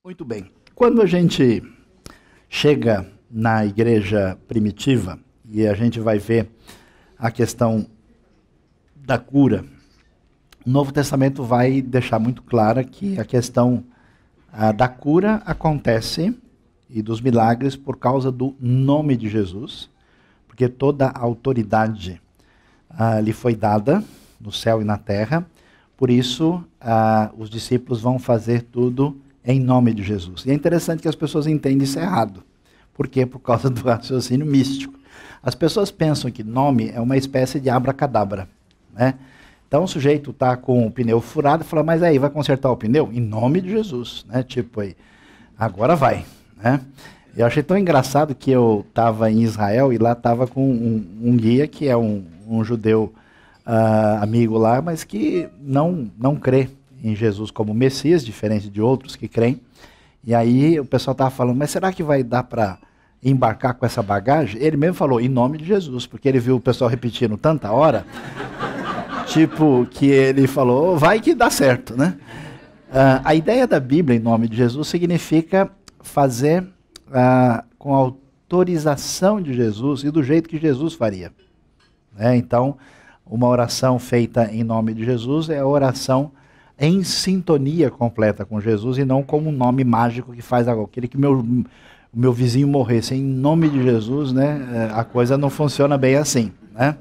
Muito bem. Quando a gente chega na igreja primitiva e a gente vai ver a questão da cura, o Novo Testamento vai deixar muito clara que a questão da cura acontece e dos milagres por causa do nome de Jesus, porque toda a autoridade lhe foi dada no céu e na terra, por isso os discípulos vão fazer tudo em nome de Jesus. E é interessante que as pessoas entendem isso errado. Por quê? Por causa do raciocínio místico. As pessoas pensam que nome é uma espécie de abracadabra, né? Então o sujeito está com o pneu furado e fala, mas aí, vai consertar o pneu? Em nome de Jesus, né? Tipo aí, agora vai, né? Eu achei tão engraçado que eu estava em Israel e lá estava com um guia que é um judeu amigo lá, mas que não crê em Jesus como Messias, diferente de outros que creem. E aí o pessoal estava falando, mas será que vai dar para embarcar com essa bagagem? Ele mesmo falou, em nome de Jesus, porque ele viu o pessoal repetindo tanta hora, tipo, que ele falou, vai que dá certo, né? A ideia da Bíblia, em nome de Jesus, significa fazer com a autorização de Jesus e do jeito que Jesus faria, né? Então, uma oração feita em nome de Jesus é a oração em sintonia completa com Jesus e não como um nome mágico que faz algo. Queria que o meu vizinho morresse em nome de Jesus, né? A coisa não funciona bem assim, né?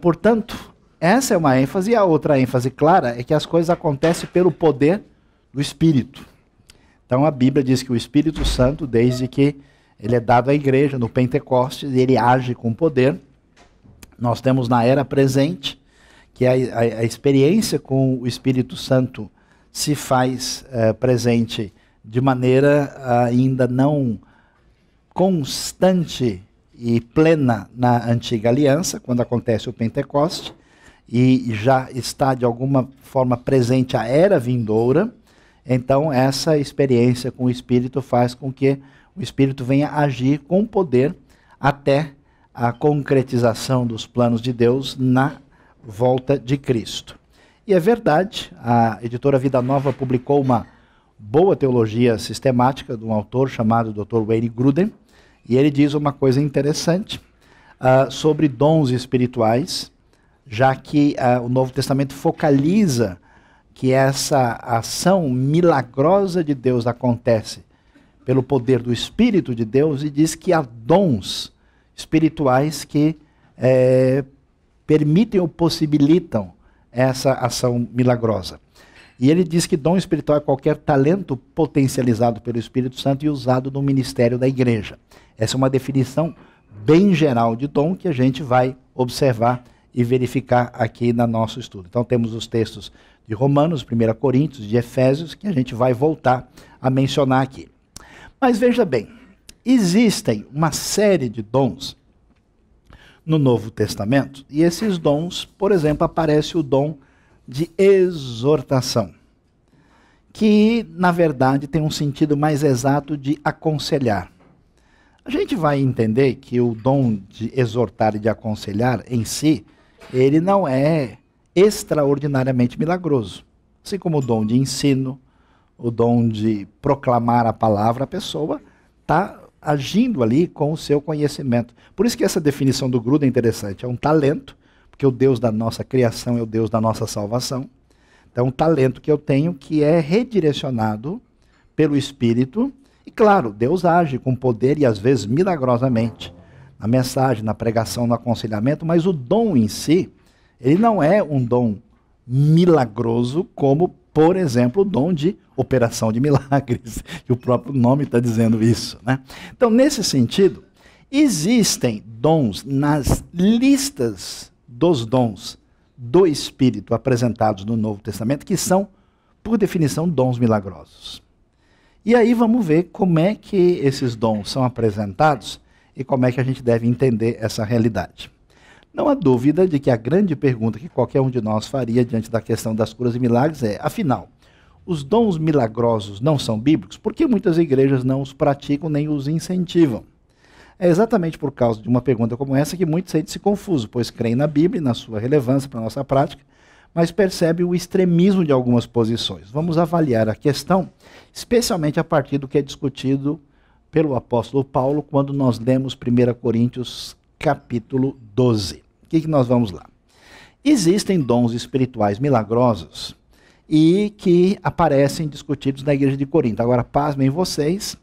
Portanto, essa é uma ênfase, e a outra ênfase clara é que as coisas acontecem pelo poder do Espírito. Então a Bíblia diz que o Espírito Santo, desde que ele é dado à igreja no Pentecostes, ele age com poder. Nós temos na era presente que a experiência com o Espírito Santo se faz presente de maneira ainda não constante e plena na antiga aliança, quando acontece o Pentecoste, e já está de alguma forma presente a era vindoura. Então essa experiência com o Espírito faz com que o Espírito venha agir com poder até a concretização dos planos de Deus na volta de Cristo. E é verdade, a editora Vida Nova publicou uma boa teologia sistemática de um autor chamado Dr. Wayne Grudem, e ele diz uma coisa interessante sobre dons espirituais, já que o Novo Testamento focaliza que essa ação milagrosa de Deus acontece pelo poder do Espírito de Deus, e diz que há dons espirituais que permitem ou possibilitam essa ação milagrosa. E ele diz que dom espiritual é qualquer talento potencializado pelo Espírito Santo e usado no ministério da igreja. Essa é uma definição bem geral de dom que a gente vai observar e verificar aqui no nosso estudo. Então temos os textos de Romanos, 1 Coríntios, de Efésios, que a gente vai voltar a mencionar aqui. Mas veja bem, existem uma série de dons no Novo Testamento, e esses dons, por exemplo, aparece o dom de exortação, que na verdade tem um sentido mais exato de aconselhar. A gente vai entender que o dom de exortar e de aconselhar em si, ele não é extraordinariamente milagroso. Assim como o dom de ensino, o dom de proclamar a palavra, a pessoa está agindo ali com o seu conhecimento. Por isso que essa definição do Grudem é interessante. É um talento, porque o Deus da nossa criação é o Deus da nossa salvação. Então, um talento que eu tenho que é redirecionado pelo Espírito. E claro, Deus age com poder e às vezes milagrosamente na mensagem, na pregação, no aconselhamento, mas o dom em si, ele não é um dom milagroso como, por exemplo, o dom de operação de milagres, que o próprio nome está dizendo isso, né? Então, nesse sentido, existem dons nas listas dos dons do Espírito apresentados no Novo Testamento, que são, por definição, dons milagrosos. E aí vamos ver como é que esses dons são apresentados e como é que a gente deve entender essa realidade. Não há dúvida de que a grande pergunta que qualquer um de nós faria diante da questão das curas e milagres é, afinal, os dons milagrosos não são bíblicos? Por que muitas igrejas não os praticam nem os incentivam? É exatamente por causa de uma pergunta como essa que muitos sentem-se confusos, pois creem na Bíblia e na sua relevância para a nossa prática, mas percebe o extremismo de algumas posições. Vamos avaliar a questão, especialmente a partir do que é discutido pelo apóstolo Paulo, quando nós lemos 1 Coríntios capítulo 12. O que nós vamos lá? Existem dons espirituais milagrosos e que aparecem discutidos na igreja de Corinto. Agora, pasmem vocês,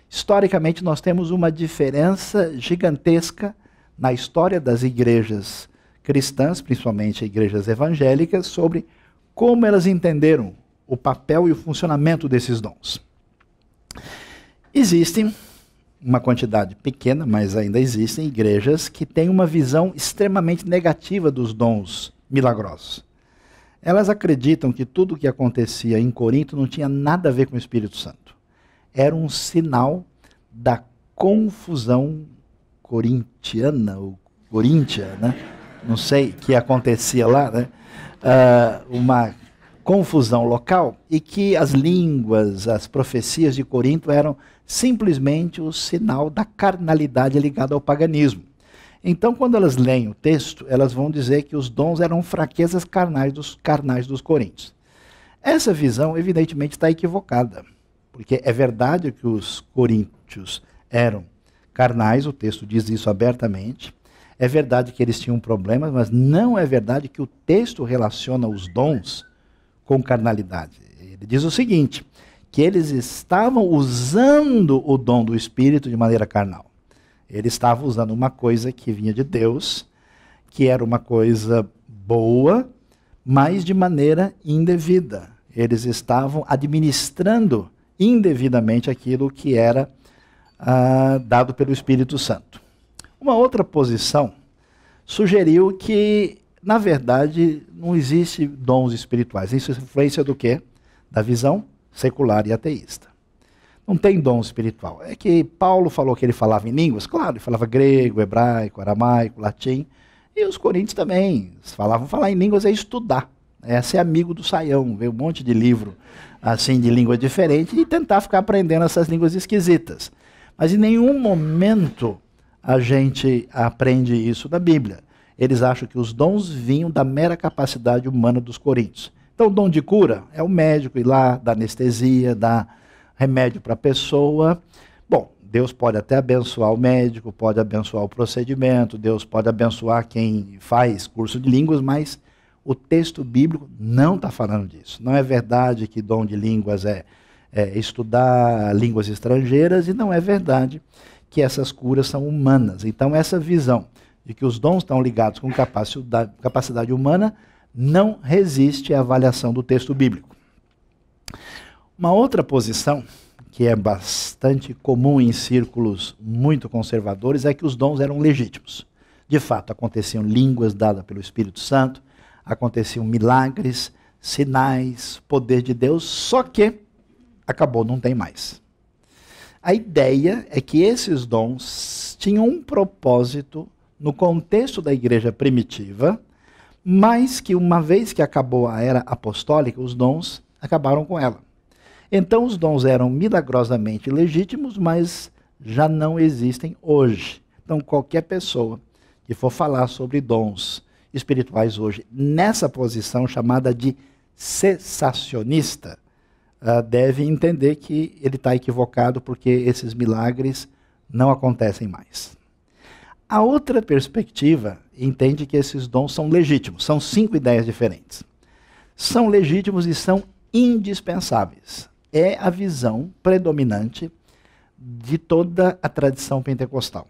historicamente nós temos uma diferença gigantesca na história das igrejas cristãs, principalmente igrejas evangélicas, sobre como elas entenderam o papel e o funcionamento desses dons. Existem uma quantidade pequena, mas ainda existem igrejas que têm uma visão extremamente negativa dos dons milagrosos. Elas acreditam que tudo o que acontecia em Corinto não tinha nada a ver com o Espírito Santo. Era um sinal da confusão corintiana, ou coríntia, né? Não sei o que acontecia lá, né? Uma confusão local, e que as línguas, as profecias de Corinto eram simplesmente o sinal da carnalidade ligada ao paganismo. Então, quando elas leem o texto, elas vão dizer que os dons eram fraquezas carnais dos coríntios. Essa visão, evidentemente, está equivocada, porque é verdade que os coríntios eram carnais, o texto diz isso abertamente. É verdade que eles tinham problemas, mas não é verdade que o texto relaciona os dons com carnalidade. Ele diz o seguinte, que eles estavam usando o dom do Espírito de maneira carnal. Eles estavam usando uma coisa que vinha de Deus, que era uma coisa boa, mas de maneira indevida. Eles estavam administrando indevidamente aquilo que era dado pelo Espírito Santo. Uma outra posição sugeriu que, na verdade, não existe dons espirituais. Isso é influência do quê? Da visão secular e ateísta. Não tem dom espiritual. É que Paulo falou que ele falava em línguas, claro, ele falava grego, hebraico, aramaico, latim, e os coríntios também falavam. Falar em línguas é estudar, é ser amigo do saião, ver um monte de livro assim de língua diferente e tentar ficar aprendendo essas línguas esquisitas. Mas em nenhum momento a gente aprende isso da Bíblia. Eles acham que os dons vinham da mera capacidade humana dos coríntios. Então o dom de cura é o médico ir lá, dar anestesia, dar remédio para a pessoa. Bom, Deus pode até abençoar o médico, pode abençoar o procedimento, Deus pode abençoar quem faz curso de línguas, mas o texto bíblico não está falando disso. Não é verdade que dom de línguas é estudar línguas estrangeiras, e não é verdade que essas curas são humanas. Então essa visão de que os dons estão ligados com capacidade humana não resiste à avaliação do texto bíblico. Uma outra posição, que é bastante comum em círculos muito conservadores, é que os dons eram legítimos. De fato, aconteciam línguas dadas pelo Espírito Santo, aconteciam milagres, sinais, poder de Deus, só que acabou, não tem mais. A ideia é que esses dons tinham um propósito no contexto da igreja primitiva, mas que uma vez que acabou a era apostólica, os dons acabaram com ela. Então os dons eram milagrosamente legítimos, mas já não existem hoje. Então qualquer pessoa que for falar sobre dons espirituais hoje, nessa posição chamada de cessacionista, deve entender que ele está equivocado, porque esses milagres não acontecem mais. A outra perspectiva entende que esses dons são legítimos. São 5 ideias diferentes. São legítimos e são indispensáveis. É a visão predominante de toda a tradição pentecostal.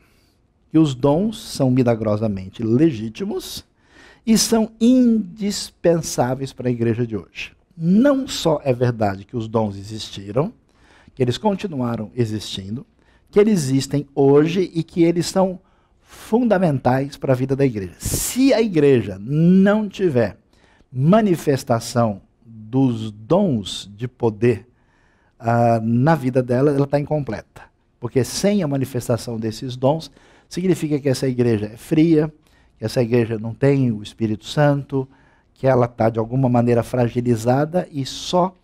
Que os dons são milagrosamente legítimos e são indispensáveis para a igreja de hoje. Não só é verdade que os dons existiram, que eles continuaram existindo, que eles existem hoje e que eles são fundamentais para a vida da igreja. Se a igreja não tiver manifestação dos dons de poder na vida dela, ela está incompleta. Porque sem a manifestação desses dons, significa que essa igreja é fria, que essa igreja não tem o Espírito Santo, que ela está de alguma maneira fragilizada, e só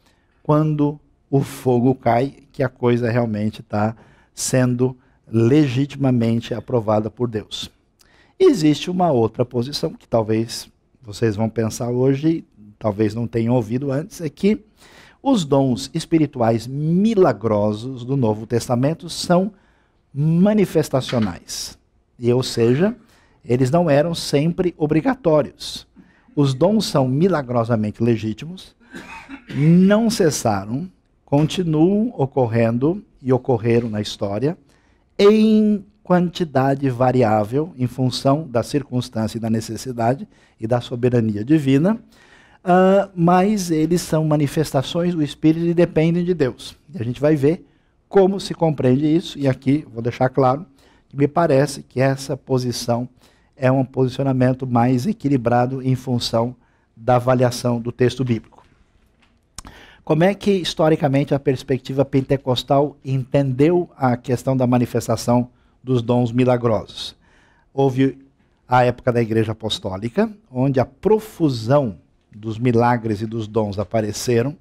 quando o fogo cai que a coisa realmente está sendo legitimamente aprovada por Deus. Existe uma outra posição que talvez vocês vão pensar hoje, talvez não tenham ouvido antes, é que os dons espirituais milagrosos do Novo Testamento são manifestacionais. Ou seja, eles não eram sempre obrigatórios. Os dons são milagrosamente legítimos, não cessaram, continuam ocorrendo e ocorreram na história em quantidade variável em função da circunstância e da necessidade e da soberania divina, mas eles são manifestações do Espírito e dependem de Deus. E a gente vai ver como se compreende isso, e aqui vou deixar claro que me parece que essa posição é um posicionamento mais equilibrado em função da avaliação do texto bíblico. Como é que, historicamente, a perspectiva pentecostal entendeu a questão da manifestação dos dons milagrosos? Houve a época da Igreja Apostólica, onde a profusão dos milagres e dos dons apareceram,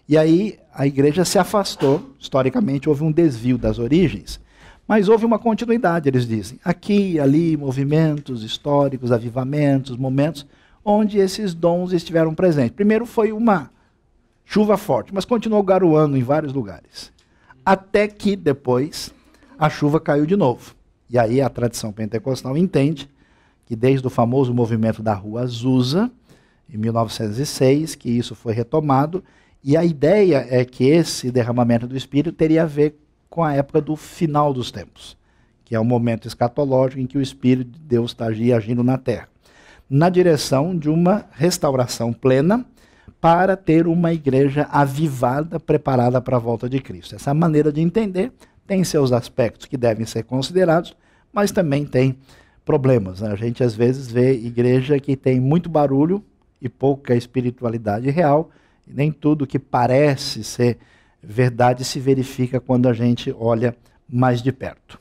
e aí a Igreja se afastou, historicamente houve um desvio das origens, mas houve uma continuidade, eles dizem. Aqui e ali, movimentos históricos, avivamentos, momentos onde esses dons estiveram presentes. Primeiro foi uma chuva forte, mas continuou garoando em vários lugares. Até que depois a chuva caiu de novo. E aí a tradição pentecostal entende que desde o famoso movimento da Rua Azusa, em 1906, que isso foi retomado, e a ideia é que esse derramamento do Espírito teria a ver com a época do final dos tempos, que é o momento escatológico em que o Espírito de Deus está agindo na Terra, na direção de uma restauração plena para ter uma igreja avivada, preparada para a volta de Cristo. Essa maneira de entender tem seus aspectos que devem ser considerados, mas também tem problemas, né? A gente às vezes vê igreja que tem muito barulho e pouca espiritualidade real, e nem tudo que parece ser verdade se verifica quando a gente olha mais de perto.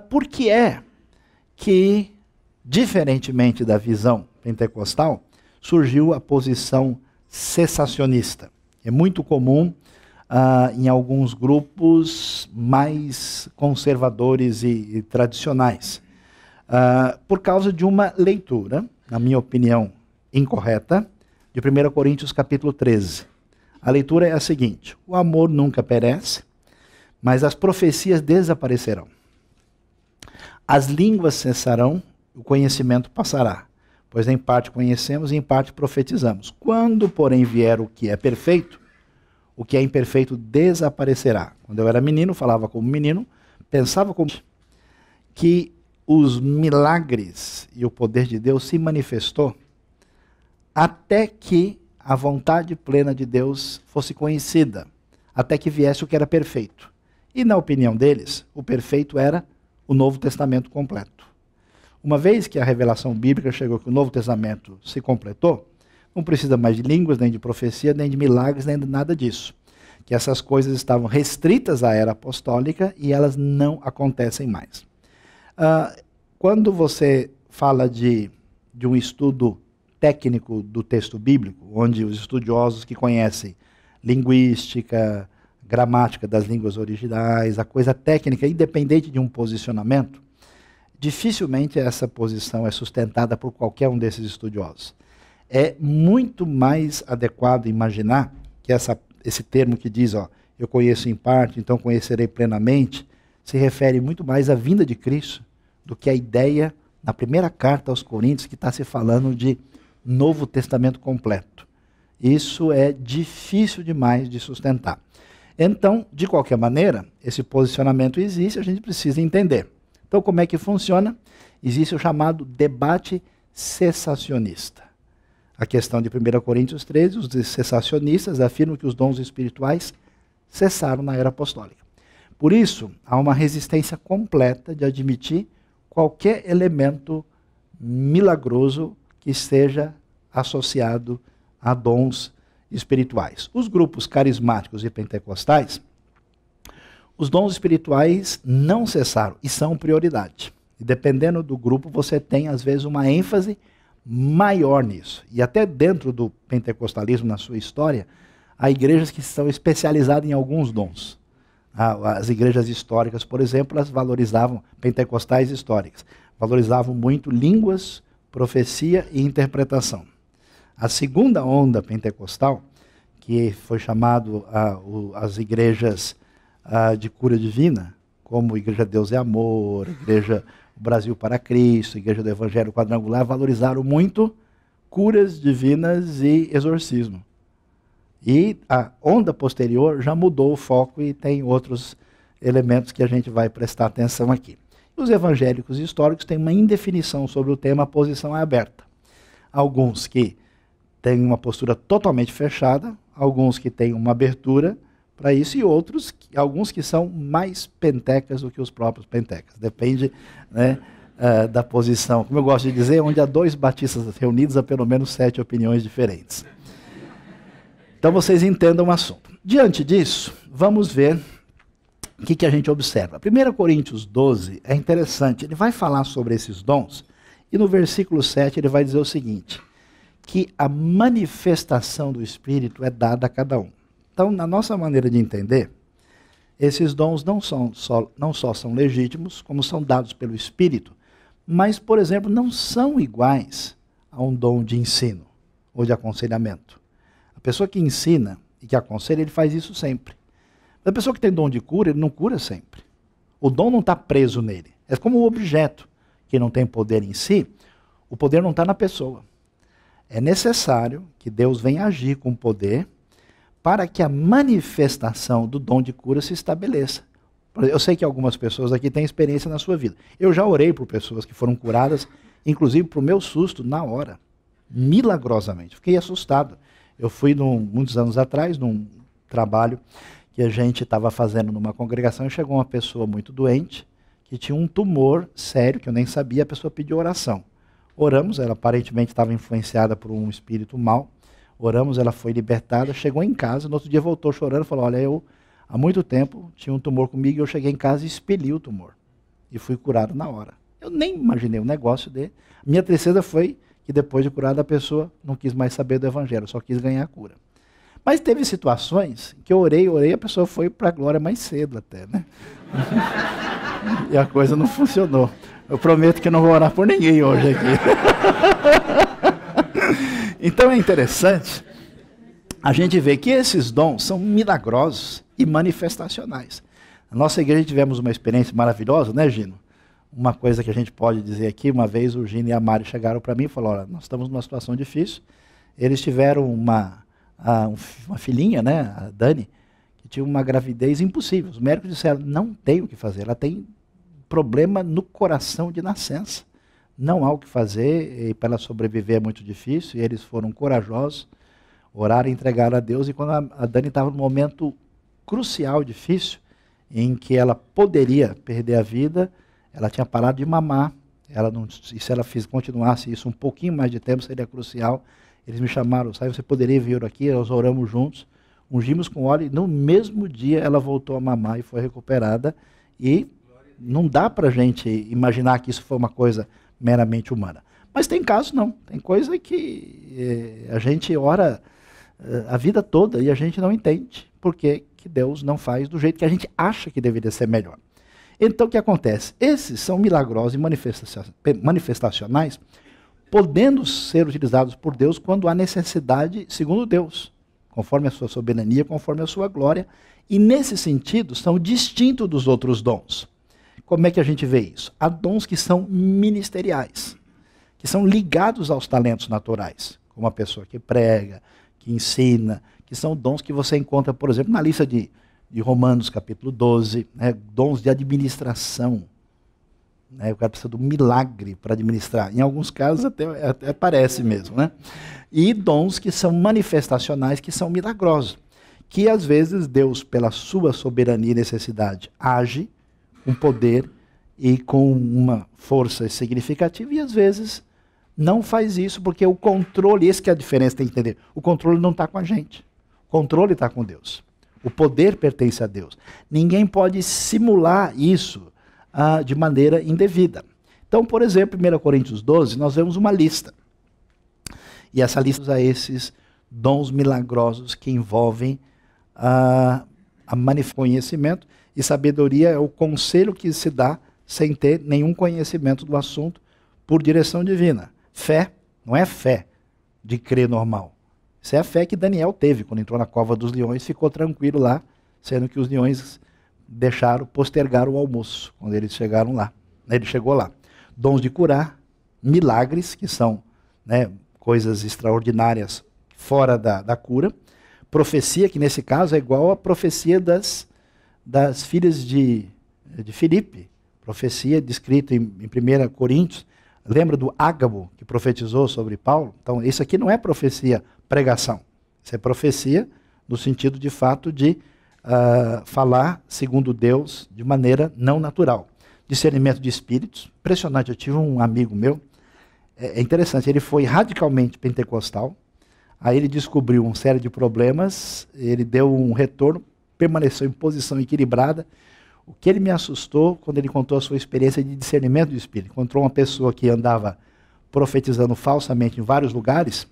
Por que é que, diferentemente da visão pentecostal, surgiu a posição cessacionista? É muito comum em alguns grupos mais conservadores e tradicionais, por causa de uma leitura, na minha opinião, incorreta, de 1 Coríntios capítulo 13. A leitura é a seguinte: o amor nunca perece, mas as profecias desaparecerão. As línguas cessarão, o conhecimento passará, pois em parte conhecemos e em parte profetizamos. Quando, porém, vier o que é perfeito, o que é imperfeito desaparecerá. Quando eu era menino, falava como menino, pensava como que os milagres e o poder de Deus se manifestou até que a vontade plena de Deus fosse conhecida, até que viesse o que era perfeito. E na opinião deles, o perfeito era o Novo Testamento completo. Uma vez que a revelação bíblica chegou, que o Novo Testamento se completou, não precisa mais de línguas, nem de profecia, nem de milagres, nem de nada disso. Que essas coisas estavam restritas à era apostólica e elas não acontecem mais. Quando você fala de um estudo técnico do texto bíblico, onde os estudiosos que conhecem linguística, gramática das línguas originais, a coisa técnica, independente de um posicionamento, dificilmente essa posição é sustentada por qualquer um desses estudiosos. É muito mais adequado imaginar que esse termo que diz, eu conheço em parte, então conhecerei plenamente, se refere muito mais à vinda de Cristo do que a ideia, na primeira carta aos Coríntios, que está se falando de Novo Testamento completo. Isso é difícil demais de sustentar. Então, de qualquer maneira, esse posicionamento existe, a gente precisa entender. Então, como é que funciona? Existe o chamado debate cessacionista. A questão de 1 Coríntios 13, os cessacionistas afirmam que os dons espirituais cessaram na era apostólica. Por isso, há uma resistência completa de admitir qualquer elemento milagroso que esteja associado a dons espirituais. Os grupos carismáticos e pentecostais, os dons espirituais não cessaram e são prioridade. E dependendo do grupo, você tem, às vezes, uma ênfase maior nisso. E até dentro do pentecostalismo, na sua história, há igrejas que são especializadas em alguns dons. As igrejas históricas, por exemplo, elas valorizavam, pentecostais históricas, valorizavam muito línguas, profecia e interpretação. A segunda onda pentecostal, que foi chamado as igrejas de cura divina, como Igreja Deus é Amor, Igreja Brasil para Cristo, Igreja do Evangelho Quadrangular, valorizaram muito curas divinas e exorcismo. E a onda posterior já mudou o foco e tem outros elementos que a gente vai prestar atenção aqui. Os evangélicos históricos têm uma indefinição sobre o tema, a posição é aberta. Alguns que têm uma postura totalmente fechada, alguns que têm uma abertura para isso, e alguns que são mais pentecas do que os próprios pentecas. Depende, né, da posição. Como eu gosto de dizer, onde há 2 batistas reunidos, há pelo menos 7 opiniões diferentes. Então vocês entendam o assunto. Diante disso, vamos ver o que a gente observa. 1 Coríntios 12 é interessante, ele vai falar sobre esses dons, e no versículo 7 ele vai dizer o seguinte, que a manifestação do Espírito é dada a cada um. Então, na nossa maneira de entender, esses dons não só são legítimos, como são dados pelo Espírito, mas, por exemplo, não são iguais a um dom de ensino ou de aconselhamento. A pessoa que ensina e que aconselha, ele faz isso sempre. A pessoa que tem dom de cura, ele não cura sempre. O dom não está preso nele. É como o objeto que não tem poder em si, o poder não está na pessoa. É necessário que Deus venha agir com poder para que a manifestação do dom de cura se estabeleça. Eu sei que algumas pessoas aqui têm experiência na sua vida. Eu já orei por pessoas que foram curadas, inclusive para o meu susto, na hora. Milagrosamente. Fiquei assustado. Eu fui, muitos anos atrás, num trabalho que a gente estava fazendo numa congregação, e chegou uma pessoa muito doente, que tinha um tumor sério, que eu nem sabia, a pessoa pediu oração. Oramos, ela aparentemente estava influenciada por um espírito mau. Oramos, ela foi libertada, chegou em casa, no outro dia voltou chorando e falou, olha, eu há muito tempo tinha um tumor comigo e eu cheguei em casa e expeli o tumor. E fui curado na hora. Eu nem imaginei o negócio dele. Minha tristeza foi que depois de curada a pessoa não quis mais saber do evangelho, só quis ganhar a cura. Mas teve situações que eu orei, a pessoa foi para a glória mais cedo até, né? E a coisa não funcionou. Eu prometo que não vou orar por ninguém hoje aqui. Então é interessante a gente ver que esses dons são milagrosos e manifestacionais. Na nossa igreja tivemos uma experiência maravilhosa, né, Gino? Uma coisa que a gente pode dizer aqui, uma vez o Gino e a Mari chegaram para mim e falaram, olha, nós estamos numa situação difícil. Eles tiveram uma filhinha, né, a Dani, que tinha uma gravidez impossível. Os médicos disseram, não tem o que fazer, ela tem problema no coração de nascença. Não há o que fazer, e para ela sobreviver é muito difícil, e eles foram corajosos, oraram e entregaram a Deus, e quando a Dani estava num momento crucial, difícil, em que ela poderia perder a vida, ela tinha parado de mamar, e se ela continuasse isso um pouquinho mais de tempo, seria crucial. Eles me chamaram, sabe, você poderia vir aqui, nós oramos juntos, ungimos com óleo, e no mesmo dia ela voltou a mamar e foi recuperada, e não dá para a gente imaginar que isso foi uma coisa meramente humana. Mas tem casos não, tem coisa que a gente ora a vida toda e a gente não entende porque que Deus não faz do jeito que a gente acha que deveria ser melhor. Então o que acontece? Esses são milagrosos e manifestacionais, podendo ser utilizados por Deus quando há necessidade segundo Deus, conforme a sua soberania, conforme a sua glória, e nesse sentido são distintos dos outros dons. Como é que a gente vê isso? Há dons que são ministeriais, que são ligados aos talentos naturais, como a pessoa que prega, que ensina, que são dons que você encontra, por exemplo, na lista de Romanos capítulo 12, né, dons de administração. Né, o cara precisa do milagre para administrar. Em alguns casos até parece mesmo. Né? E dons que são manifestacionais, que são milagrosos, que às vezes Deus, pela sua soberania e necessidade, age com poder e com uma força significativa, e às vezes não faz isso, porque o controle, esse que é a diferença, tem que entender, o controle não está com a gente, o controle está com Deus, o poder pertence a Deus. Ninguém pode simular isso de maneira indevida. Então, por exemplo, em 1 Coríntios 12, nós vemos uma lista, e essa lista usa esses dons milagrosos que envolvem conhecimento, e sabedoria é o conselho que se dá sem ter nenhum conhecimento do assunto por direção divina. Fé não é fé de crer normal. Isso é a fé que Daniel teve quando entrou na cova dos leões, ficou tranquilo lá, sendo que os leões postergaram o almoço, quando eles chegaram lá. Ele chegou lá. Dons de curar, milagres, que são, né, coisas extraordinárias fora da cura. Profecia, que nesse caso é igual à profecia das filhas de Filipe. Profecia descrita em 1 Coríntios. Lembra do Ágabo, que profetizou sobre Paulo? Então, isso aqui não é profecia, pregação. Isso é profecia no sentido, de fato, de falar segundo Deus de maneira não natural. Discernimento de espíritos. Impressionante, eu tive um amigo meu, é interessante, ele foi radicalmente pentecostal, aí ele descobriu uma série de problemas, ele deu um retorno, permaneceu em posição equilibrada. O que ele me assustou quando ele contou a sua experiência de discernimento de espírito. Encontrou uma pessoa que andava profetizando falsamente em vários lugares,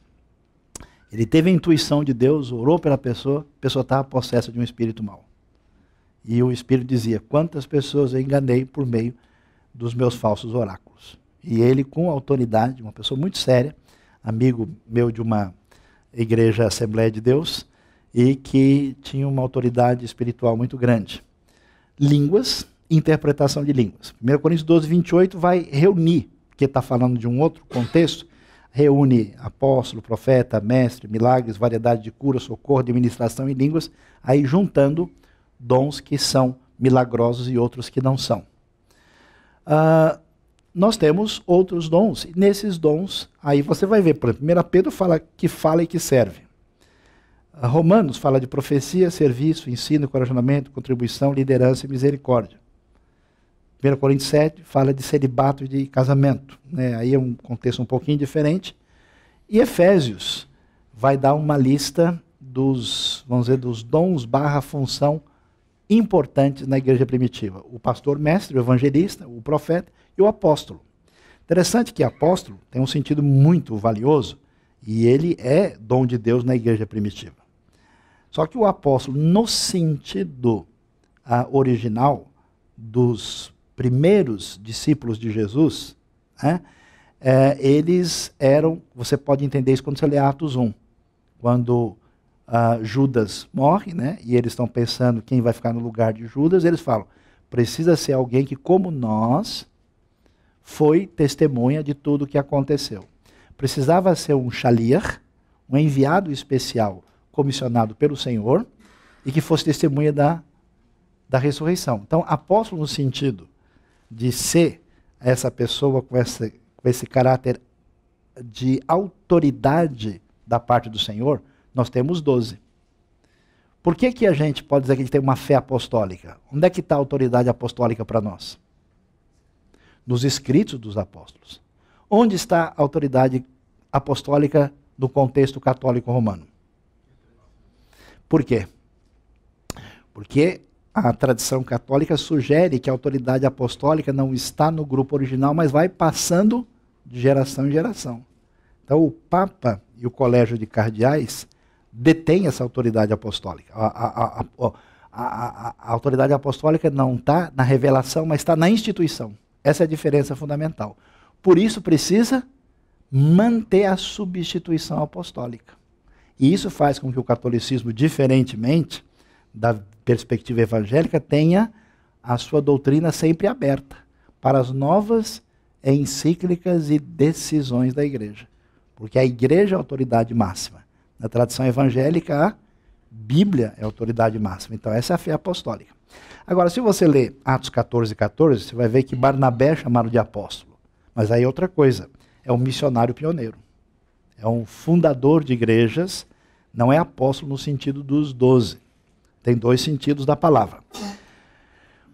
ele teve a intuição de Deus, orou pela pessoa, a pessoa estava possessa de um espírito mau. E o espírito dizia, quantas pessoas eu enganei por meio dos meus falsos oráculos. E ele, com autoridade, uma pessoa muito séria, amigo meu de uma igreja Assembleia de Deus, e que tinha uma autoridade espiritual muito grande. Línguas, interpretação de línguas. 1 Coríntios 12, 28 vai reunir, porque está falando de um outro contexto, reúne apóstolo, profeta, mestre, milagres, variedade de cura, socorro, administração em línguas, aí juntando dons que são milagrosos e outros que não são. Nós temos outros dons, e nesses dons, aí você vai ver, por exemplo, 1 Pedro fala e que serve. Romanos fala de profecia, serviço, ensino, encorajamento, contribuição, liderança e misericórdia. 1 Coríntios 7 fala de celibato e de casamento, né? Aí é um contexto um pouquinho diferente. E Efésios vai dar uma lista dos, vamos dizer, dos dons / função importantes na igreja primitiva. O pastor mestre, o evangelista, o profeta e o apóstolo. Interessante que apóstolo tem um sentido muito valioso e ele é dom de Deus na igreja primitiva. Só que o apóstolo, no sentido original dos primeiros discípulos de Jesus, né, eles eram, você pode entender isso quando você lê Atos 1, quando Judas morre, né, e eles estão pensando quem vai ficar no lugar de Judas, eles falam, precisa ser alguém que, como nós, foi testemunha de tudo o que aconteceu. Precisava ser um shaliach, um enviado especial, comissionado pelo Senhor, e que fosse testemunha da ressurreição. Então, apóstolo no sentido de ser essa pessoa com esse caráter de autoridade da parte do Senhor, nós temos 12. Por que a gente pode dizer que a gente tem uma fé apostólica? Onde é que está a autoridade apostólica para nós? Nos escritos dos apóstolos. Onde está a autoridade apostólica no contexto católico romano? Por quê? Porque a tradição católica sugere que a autoridade apostólica não está no grupo original, mas vai passando de geração em geração. Então o Papa e o Colégio de Cardeais detêm essa autoridade apostólica. A autoridade apostólica não está na revelação, mas está na instituição. Essa é a diferença fundamental. Por isso precisa manter a substituição apostólica. E isso faz com que o catolicismo, diferentemente da perspectiva evangélica, tenha a sua doutrina sempre aberta para as novas encíclicas e decisões da igreja. Porque a igreja é a autoridade máxima. Na tradição evangélica, a Bíblia é a autoridade máxima. Então essa é a fé apostólica. Agora, se você ler Atos 14, 14, você vai ver que Barnabé chamaram de apóstolo. Mas aí é outra coisa, é um missionário pioneiro. É um fundador de igrejas, não é apóstolo no sentido dos 12. Tem 2 sentidos da palavra.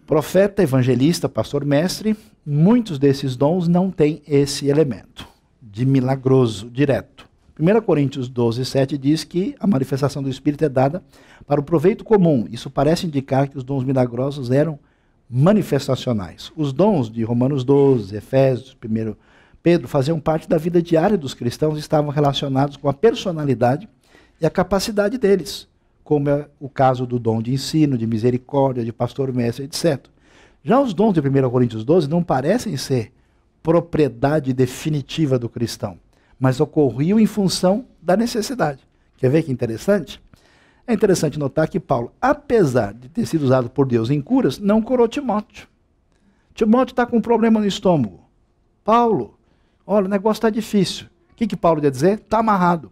Profeta, evangelista, pastor, mestre, muitos desses dons não têm esse elemento de milagroso, direto. 1 Coríntios 12, 7 diz que a manifestação do Espírito é dada para o proveito comum. Isso parece indicar que os dons milagrosos eram manifestacionais. Os dons de Romanos 12, Efésios, 1 Pedro, faziam parte da vida diária dos cristãos e estavam relacionados com a personalidade e a capacidade deles, como é o caso do dom de ensino, de misericórdia, de pastor, mestre, etc. Já os dons de 1 Coríntios 12 não parecem ser propriedade definitiva do cristão, mas ocorriam em função da necessidade. Quer ver que interessante? É interessante notar que Paulo, apesar de ter sido usado por Deus em curas, não curou Timóteo. Timóteo está com um problema no estômago. Paulo, olha, o negócio está difícil. O que Paulo ia dizer? Está amarrado.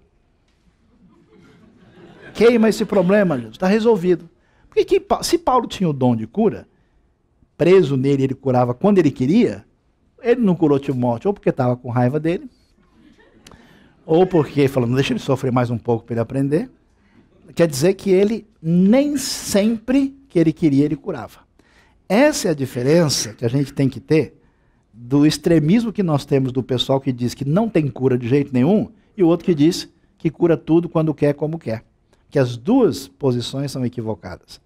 Queima esse problema, Jesus, está resolvido. Porque se Paulo tinha o dom de cura, preso nele ele curava quando ele queria, ele não curou Timóteo, ou porque estava com raiva dele, ou porque falou, não deixa ele sofrer mais um pouco para ele aprender. Quer dizer que ele nem sempre que ele queria, ele curava. Essa é a diferença que a gente tem que ter do extremismo que nós temos do pessoal que diz que não tem cura de jeito nenhum, e o outro que diz que cura tudo quando quer, como quer. Que as duas posições são equivocadas.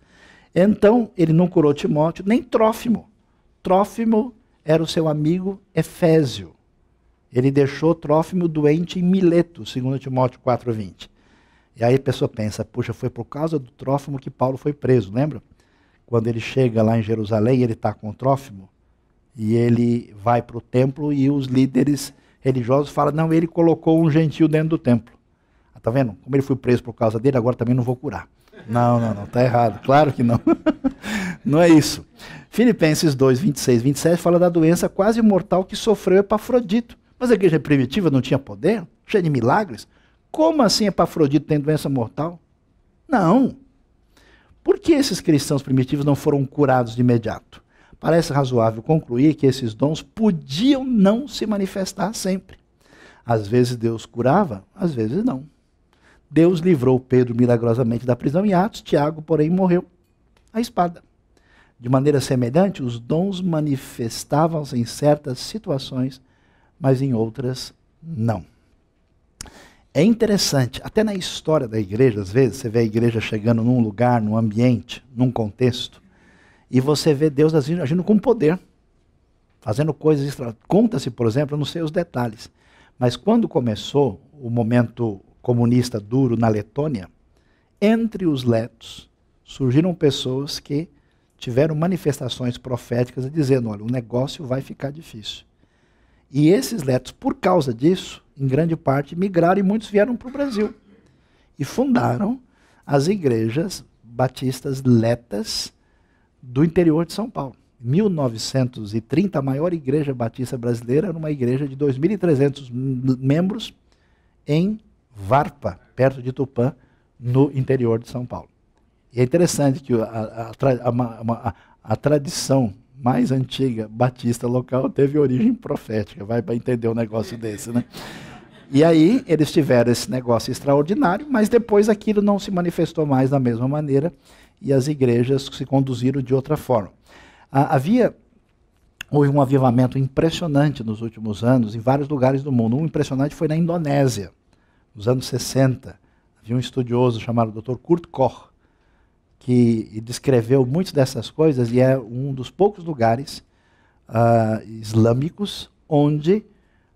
Então, ele não curou Timóteo, nem Trófimo. Trófimo era o seu amigo Efésio. Ele deixou Trófimo doente em Mileto, 2 Timóteo 4,20. E aí a pessoa pensa, puxa, foi por causa do Trófimo que Paulo foi preso, lembra? Quando ele chega lá em Jerusalém, ele está com o Trófimo, e ele vai para o templo e os líderes religiosos falam, não, ele colocou um gentio dentro do templo. Está vendo? Como ele foi preso por causa dele, agora também não vou curar. Não, está errado. Claro que não. Não é isso. Filipenses 2, 26, 27 fala da doença quase mortal que sofreu Epafrodito. Mas a igreja primitiva não tinha poder? Cheia de milagres? Como assim Epafrodito tem doença mortal? Não. Por que esses cristãos primitivos não foram curados de imediato? Parece razoável concluir que esses dons podiam não se manifestar sempre. Às vezes Deus curava, às vezes não. Deus livrou Pedro milagrosamente da prisão em Atos, Tiago, porém, morreu à espada. De maneira semelhante, os dons manifestavam-se em certas situações, mas em outras não. É interessante, até na história da igreja, às vezes, você vê a igreja chegando num lugar, num ambiente, num contexto, e você vê Deus agindo com poder, fazendo coisas extraordinárias. Conta-se, por exemplo, eu não sei os detalhes, mas quando começou o momento comunista duro na Letônia, entre os letos surgiram pessoas que tiveram manifestações proféticas dizendo, olha, o negócio vai ficar difícil. E esses letos, por causa disso, em grande parte, migraram e muitos vieram para o Brasil. E fundaram as igrejas batistas letas do interior de São Paulo. Em 1930, a maior igreja batista brasileira era uma igreja de 2.300 membros em Varpa, perto de Tupã, no interior de São Paulo. E é interessante que a tradição mais antiga batista local teve origem profética, vai para entender um negócio desse, né? E aí eles tiveram esse negócio extraordinário, mas depois aquilo não se manifestou mais da mesma maneira e as igrejas se conduziram de outra forma. Houve um avivamento impressionante nos últimos anos em vários lugares do mundo. Um impressionante foi na Indonésia, nos anos 60. Havia um estudioso chamado Dr. Kurt Koch, que descreveu muitas dessas coisas e é um dos poucos lugares islâmicos onde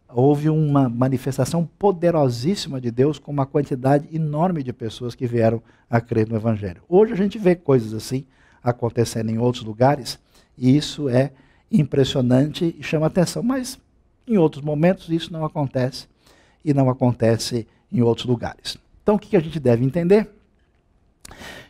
houve uma manifestação poderosíssima de Deus com uma quantidade enorme de pessoas que vieram a crer no Evangelho. Hoje a gente vê coisas assim acontecendo em outros lugares e isso é impressionante e chama atenção, mas em outros momentos isso não acontece e não acontece em outros lugares. Então o que a gente deve entender?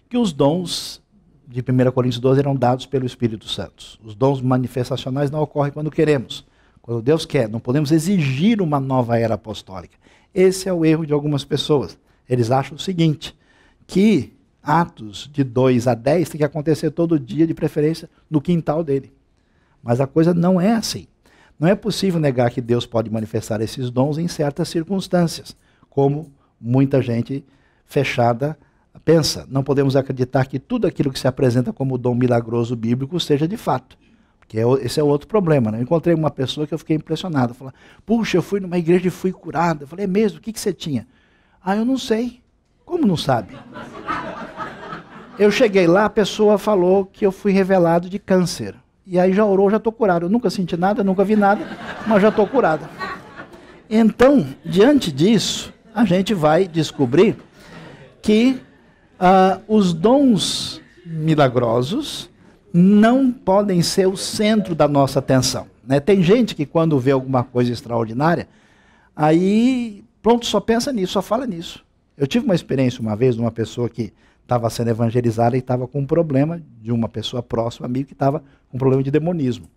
Que os dons de 1 Coríntios 12 eram dados pelo Espírito Santo. Os dons manifestacionais não ocorrem quando queremos. Quando Deus quer, não podemos exigir uma nova era apostólica. Esse é o erro de algumas pessoas. Eles acham o seguinte, que Atos de 2 a 10 tem que acontecer todo dia, de preferência no quintal dele. Mas a coisa não é assim. Não é possível negar que Deus pode manifestar esses dons em certas circunstâncias, como muita gente fechada pensa. Não podemos acreditar que tudo aquilo que se apresenta como dom milagroso bíblico seja de fato. Porque esse é outro problema, né? Eu encontrei uma pessoa que eu fiquei impressionado. Falei, puxa, eu fui numa igreja e fui curado. Eu falei, é mesmo? O que você tinha? Ah, eu não sei. Como não sabe? Eu cheguei lá, a pessoa falou que eu fui revelado de câncer. E aí já orou, já estou curado. Eu nunca senti nada, nunca vi nada, mas já estou curado. Então, diante disso, a gente vai descobrir que os dons milagrosos não podem ser o centro da nossa atenção, né? Tem gente que quando vê alguma coisa extraordinária, aí Pronto, só pensa nisso, só fala nisso. Eu tive uma experiência uma vez de uma pessoa que estava sendo evangelizada e estava com um problema de uma pessoa próxima, amigo, que estava com um problema de demonismo.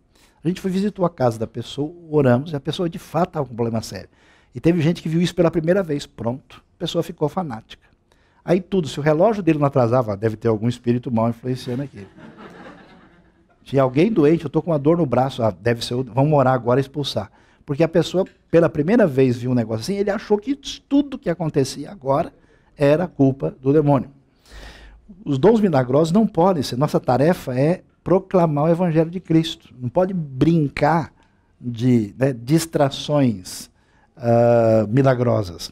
A gente foi visitou a casa da pessoa, oramos, e a pessoa de fato estava com um problema sério. E teve gente que viu isso pela primeira vez, pronto. A pessoa ficou fanática. Aí tudo, se o relógio dele não atrasava, deve ter algum espírito mal influenciando aqui. Se alguém doente, eu estou com uma dor no braço, deve ser, vamos orar agora e expulsar. Porque a pessoa, pela primeira vez, viu um negócio assim, ele achou que tudo que acontecia agora era culpa do demônio. Os dons milagrosos não podem ser, nossa tarefa é proclamar o Evangelho de Cristo. Não pode brincar de distrações milagrosas,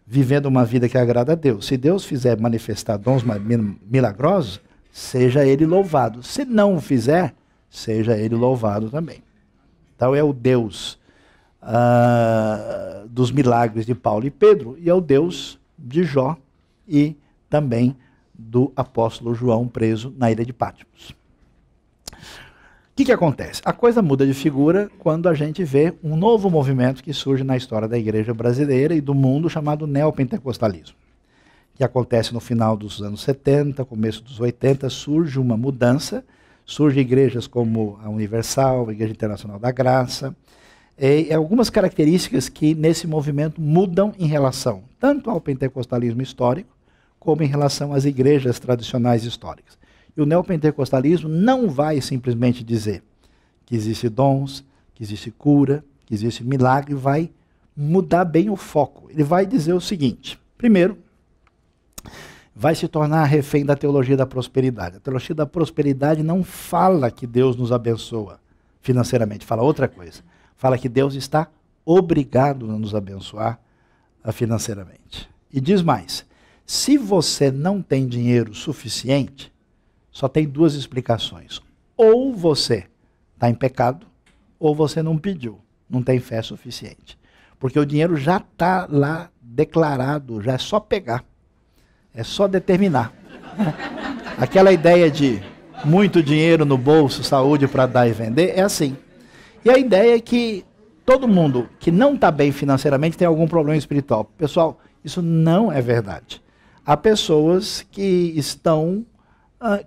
vivendo uma vida que agrada a Deus. Se Deus fizer manifestar dons milagrosos, seja Ele louvado. Se não o fizer, seja Ele louvado também. Então é o Deus dos milagres de Paulo e Pedro, e é o Deus de Jó e também do apóstolo João preso na ilha de Patmos. O que acontece? A coisa muda de figura quando a gente vê um novo movimento que surge na história da igreja brasileira e do mundo chamado neopentecostalismo. Que acontece no final dos anos 70, começo dos 80, surge uma mudança, surgem igrejas como a Universal, a Igreja Internacional da Graça, e algumas características que nesse movimento mudam em relação tanto ao pentecostalismo histórico, como em relação às igrejas tradicionais históricas. E o neopentecostalismo não vai simplesmente dizer que existe dons, que existe cura, que existe milagre, vai mudar bem o foco. Ele vai dizer o seguinte: primeiro, vai se tornar refém da teologia da prosperidade. A teologia da prosperidade não fala que Deus nos abençoa financeiramente, fala outra coisa. Fala que Deus está obrigado a nos abençoar financeiramente. E diz mais, se você não tem dinheiro suficiente, só tem duas explicações. Ou você está em pecado, ou você não pediu, não tem fé suficiente. Porque o dinheiro já está lá declarado, já é só pegar, é só determinar. Aquela ideia de muito dinheiro no bolso, saúde para dar e vender, é assim. E a ideia é que todo mundo que não está bem financeiramente tem algum problema espiritual. Pessoal, isso não é verdade. Há pessoas que estão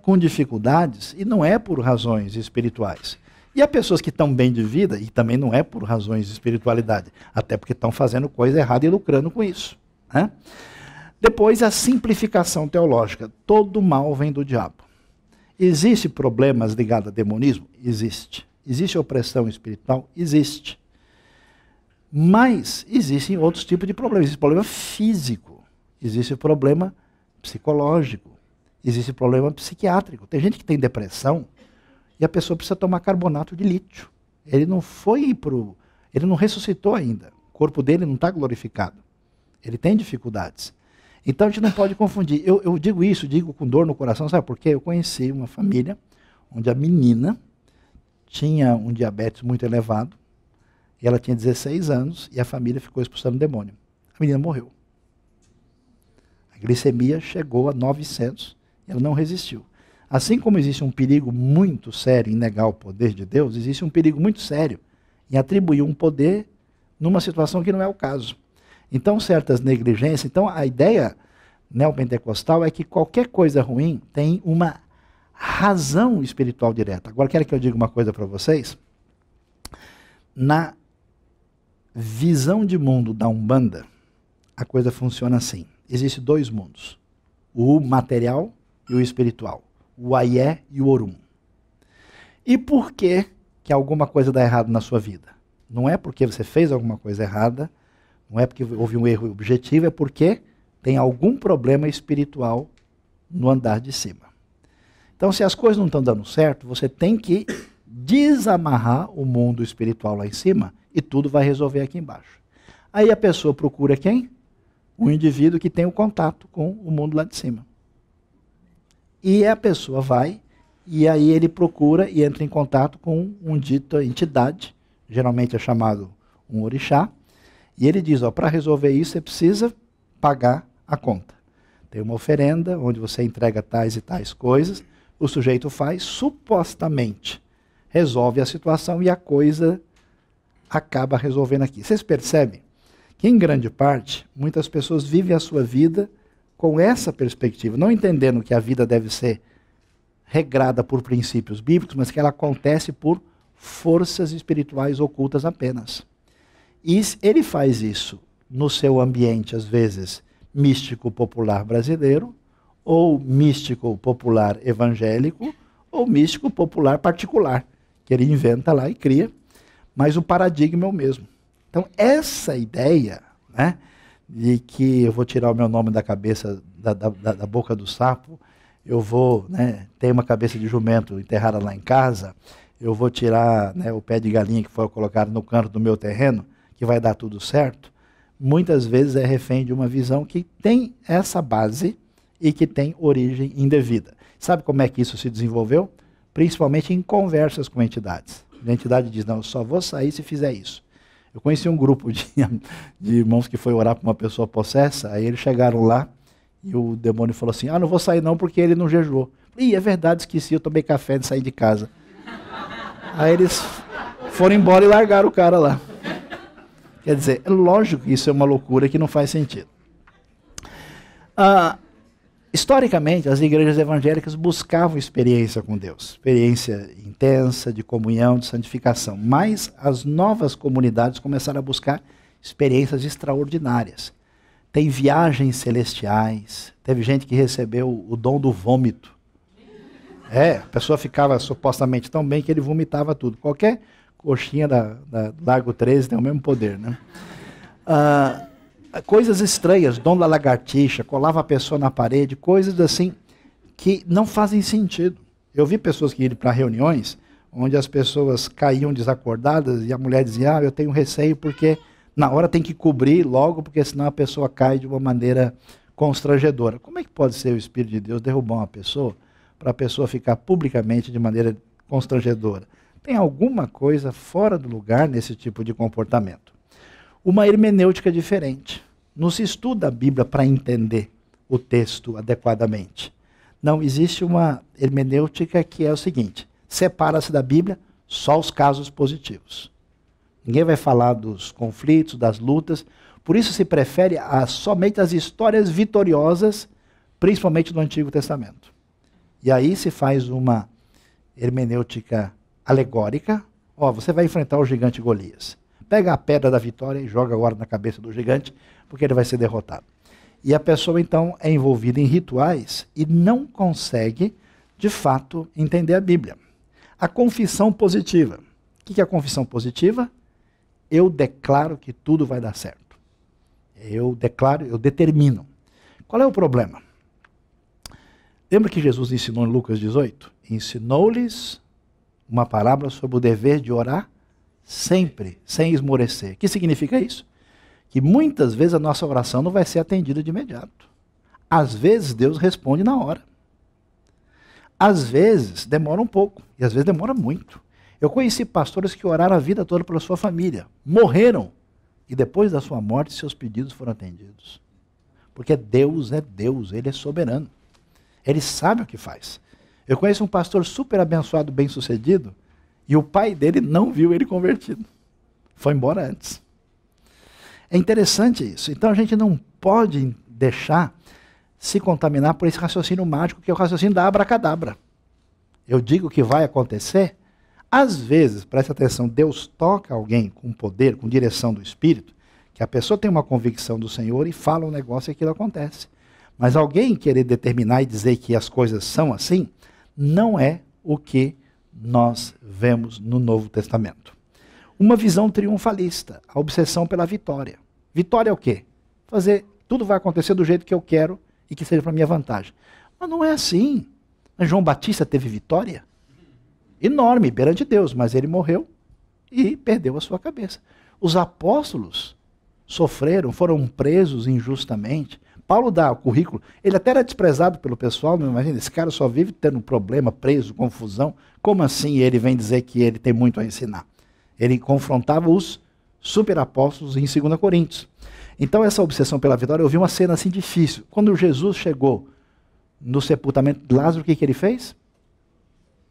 com dificuldades e não é por razões espirituais. E há pessoas que estão bem de vida e também não é por razões de espiritualidade, até porque estão fazendo coisa errada e lucrando com isso. Né? Depois, a simplificação teológica. Todo mal vem do diabo. Existe problemas ligados a demonismo? Existe. Existe opressão espiritual? Existe. Mas existem outros tipos de problemas. Existe problema físico, existe problema psicológico, existe problema psiquiátrico. Tem gente que tem depressão e a pessoa precisa tomar carbonato de lítio. Ele não ele não ressuscitou ainda. O corpo dele não está glorificado. Ele tem dificuldades. Então a gente não pode confundir. Eu digo isso, digo com dor no coração, sabe por quê? Eu conheci uma família onde a menina tinha um diabetes muito elevado, e ela tinha 16 anos, e a família ficou expulsando o demônio. A menina morreu. A glicemia chegou a 900, e ela não resistiu. Assim como existe um perigo muito sério em negar o poder de Deus, existe um perigo muito sério em atribuir um poder numa situação que não é o caso. Então, certas negligências... Então, a ideia neopentecostal é que qualquer coisa ruim tem uma razão espiritual direta. Agora, quero que eu diga uma coisa para vocês. Na visão de mundo da Umbanda, a coisa funciona assim. Existem dois mundos. O material e o espiritual. O Ayé e o Orum. E por que alguma coisa dá errado na sua vida? Não é porque você fez alguma coisa errada, não é porque houve um erro objetivo, é porque tem algum problema espiritual no andar de cima. Então, se as coisas não estão dando certo, você tem que desamarrar o mundo espiritual lá em cima e tudo vai resolver aqui embaixo. Aí a pessoa procura quem? Um indivíduo que tem o contato com o mundo lá de cima. E a pessoa vai, e aí ele procura e entra em contato com uma dita entidade, geralmente é chamado um orixá, e ele diz, para resolver isso você precisa pagar a conta. Tem uma oferenda onde você entrega tais e tais coisas, o sujeito faz, supostamente resolve a situação e a coisa acaba resolvendo aqui. Vocês percebem que em grande parte, muitas pessoas vivem a sua vida com essa perspectiva, não entendendo que a vida deve ser regrada por princípios bíblicos, mas que ela acontece por forças espirituais ocultas apenas. E ele faz isso no seu ambiente, às vezes, místico popular brasileiro, ou místico popular evangélico, ou místico popular particular, que ele inventa lá e cria, mas o paradigma é o mesmo. Então, essa ideia, né, de que eu vou tirar o meu nome da cabeça, da boca do sapo, eu vou, né, ter uma cabeça de jumento enterrada lá em casa, eu vou tirar, né, o pé de galinha que foi colocado no canto do meu terreno, que vai dar tudo certo, muitas vezes é refém de uma visão que tem essa base e que tem origem indevida. Sabe como é que isso se desenvolveu? Principalmente em conversas com entidades. A entidade diz, não, eu só vou sair se fizer isso. Eu conheci um grupo de irmãos que foi orar para uma pessoa possessa, aí eles chegaram lá e o demônio falou assim, não vou sair não porque ele não jejuou. Ih, é verdade, esqueci, eu tomei café antes de sair de casa. Aí eles foram embora e largaram o cara lá. Quer dizer, é lógico que isso é uma loucura que não faz sentido. Historicamente, as igrejas evangélicas buscavam experiência com Deus, experiência intensa de comunhão, de santificação, mas as novas comunidades começaram a buscar experiências extraordinárias. Tem viagens celestiais, teve gente que recebeu o dom do vômito. A pessoa ficava supostamente tão bem que ele vomitava tudo. Qualquer coxinha da Largo 13 tem o mesmo poder, né? Coisas estranhas, dom da lagartixa, colava a pessoa na parede, coisas assim que não fazem sentido. Eu vi pessoas que iam para reuniões onde as pessoas caíam desacordadas e a mulher dizia, eu tenho receio porque na hora tem que cobrir logo, porque senão a pessoa cai de uma maneira constrangedora. Como é que pode ser o Espírito de Deus derrubar uma pessoa para a pessoa ficar publicamente de maneira constrangedora? Tem alguma coisa fora do lugar nesse tipo de comportamento. Uma hermenêutica diferente. Não se estuda a Bíblia para entender o texto adequadamente. Não, existe uma hermenêutica que é o seguinte, separa-se da Bíblia só os casos positivos. Ninguém vai falar dos conflitos, das lutas, por isso se prefere somente as histórias vitoriosas, principalmente do Antigo Testamento. E aí se faz uma hermenêutica alegórica. Você vai enfrentar o gigante Golias. Pega a pedra da vitória e joga agora na cabeça do gigante, porque ele vai ser derrotado. E a pessoa, então, é envolvida em rituais e não consegue, de fato, entender a Bíblia. A confissão positiva. O que é a confissão positiva? Eu declaro que tudo vai dar certo. Eu declaro, eu determino. Qual é o problema? Lembra que Jesus ensinou em Lucas 18? Ensinou-lhes uma parábola sobre o dever de orar sempre, sem esmorecer. O que significa isso? Que muitas vezes a nossa oração não vai ser atendida de imediato. Às vezes Deus responde na hora. Às vezes demora um pouco, e às vezes demora muito. Eu conheci pastores que oraram a vida toda pela sua família, morreram, e depois da sua morte seus pedidos foram atendidos. Porque Deus é Deus, Ele é soberano. Ele sabe o que faz. Eu conheço um pastor super abençoado, bem sucedido, e o pai dele não viu ele convertido. Foi embora antes. É interessante isso. Então a gente não pode deixar se contaminar por esse raciocínio mágico, que é o raciocínio da abracadabra. Eu digo que vai acontecer. Às vezes, preste atenção, Deus toca alguém com poder, com direção do Espírito, que a pessoa tem uma convicção do Senhor e fala um negócio e aquilo acontece. Mas alguém querer determinar e dizer que as coisas são assim, não é o que nós vemos no Novo Testamento. Uma visão triunfalista, a obsessão pela vitória. Vitória é o quê? Tudo vai acontecer do jeito que eu quero e que seja para minha vantagem. Mas não é assim. João Batista teve vitória enorme perante Deus, mas ele morreu e perdeu a sua cabeça. Os apóstolos sofreram, foram presos injustamente. Paulo dá o currículo, ele até era desprezado pelo pessoal, não imagina, esse cara só vive tendo problema, preso, confusão. Como assim ele vem dizer que ele tem muito a ensinar? Ele confrontava os superapóstolos em 2 Coríntios. Então essa obsessão pela vitória, eu vi uma cena assim difícil. Quando Jesus chegou no sepultamento de Lázaro, o que ele fez?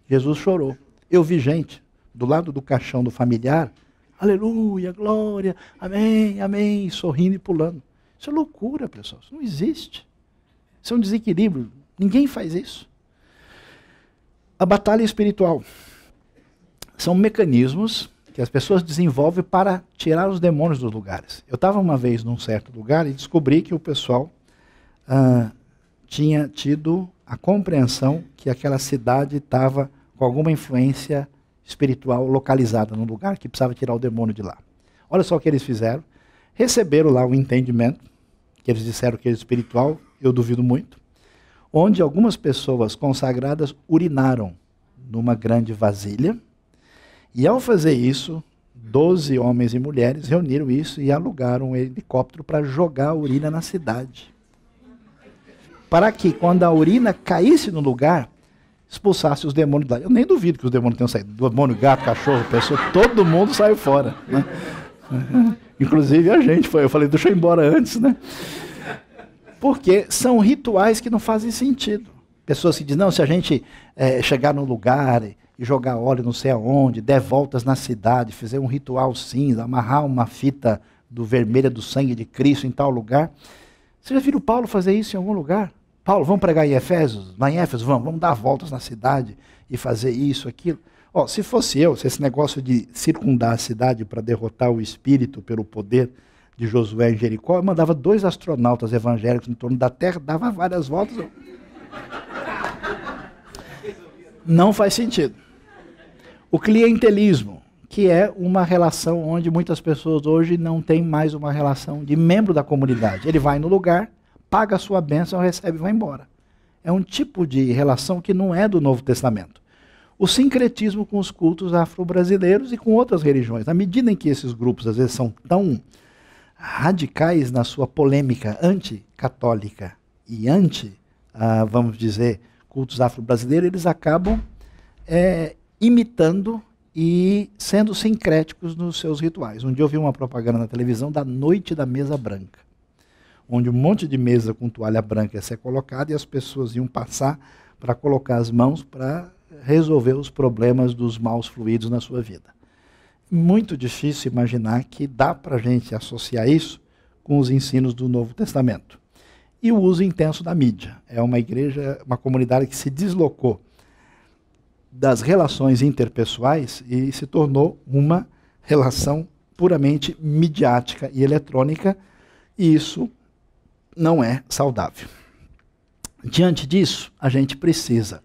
Jesus chorou. Eu vi gente do lado do caixão do familiar, aleluia, glória, amém, amém, sorrindo e pulando. Isso é loucura, pessoal, isso não existe. Isso é um desequilíbrio, ninguém faz isso. A batalha espiritual são mecanismos que as pessoas desenvolvem para tirar os demônios dos lugares. Eu estava uma vez num certo lugar e descobri que o pessoal tinha tido a compreensão que aquela cidade estava com alguma influência espiritual localizada no lugar, que precisava tirar o demônio de lá. Olha só o que eles fizeram. Receberam lá um entendimento, que eles disseram que é espiritual, eu duvido muito, onde algumas pessoas consagradas urinaram numa grande vasilha, e ao fazer isso, 12 homens e mulheres reuniram isso e alugaram um helicóptero para jogar a urina na cidade. Para que quando a urina caísse no lugar, expulsasse os demônios de lá. Eu nem duvido que os demônios tenham saído. Demônio, gato, cachorro, pessoa, todo mundo saiu fora. Né? Inclusive a gente foi. Eu falei, deixa eu ir embora antes, né? Porque são rituais que não fazem sentido. Pessoas que dizem, não, se a gente chegar num lugar e jogar óleo não sei aonde, der voltas na cidade, fizer um ritual cinza, amarrar uma fita vermelha do sangue de Cristo em tal lugar. Você já viu o Paulo fazer isso em algum lugar? Paulo, vamos pregar em Efésios? Lá em Éfeso, vamos dar voltas na cidade e fazer isso, aquilo. Ó, se fosse eu, se esse negócio de circundar a cidade para derrotar o espírito pelo poder de Josué em Jericó, eu mandava 2 astronautas evangélicos em torno da Terra, dava várias voltas. Não faz sentido. O clientelismo, que é uma relação onde muitas pessoas hoje não têm mais uma relação de membro da comunidade. Ele vai no lugar, paga a sua bênção, recebe e vai embora. É um tipo de relação que não é do Novo Testamento. O sincretismo com os cultos afro-brasileiros e com outras religiões. Na medida em que esses grupos às vezes são tão radicais na sua polêmica anticatólica e vamos dizer, cultos afro-brasileiros, eles acabam imitando e sendo sincréticos nos seus rituais. Um dia eu vi uma propaganda na televisão da Noite da Mesa Branca, onde um monte de mesa com toalha branca ia ser colocada e as pessoas iam passar para colocar as mãos para resolver os problemas dos maus fluidos na sua vida. Muito difícil imaginar que dá para a gente associar isso com os ensinos do Novo Testamento. E o uso intenso da mídia. É uma igreja, uma comunidade que se deslocou das relações interpessoais e se tornou uma relação puramente midiática e eletrônica, e isso não é saudável. Diante disso, a gente precisa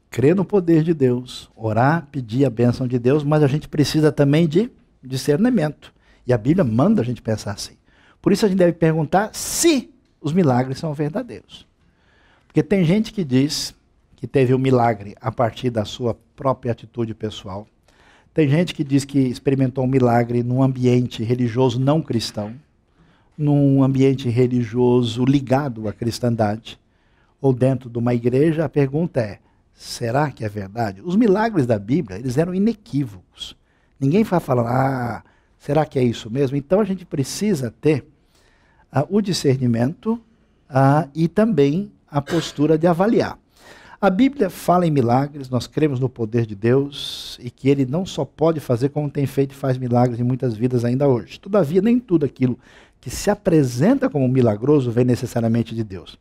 crer no poder de Deus, orar, pedir a bênção de Deus, mas a gente precisa também de discernimento. E a Bíblia manda a gente pensar assim. Por isso a gente deve perguntar se os milagres são verdadeiros. Porque tem gente que diz que teve um milagre a partir da sua própria atitude pessoal. Tem gente que diz que experimentou um milagre num ambiente religioso não cristão, num ambiente religioso ligado à cristandade, ou dentro de uma igreja. A pergunta é, será que é verdade? Os milagres da Bíblia, eles eram inequívocos. Ninguém vai falar, será que é isso mesmo? Então a gente precisa ter o discernimento e também a postura de avaliar. A Bíblia fala em milagres, nós cremos no poder de Deus e que Ele não só pode fazer, como tem feito e faz milagres em muitas vidas ainda hoje. Todavia, nem tudo aquilo que se apresenta como milagroso vem necessariamente de Deus.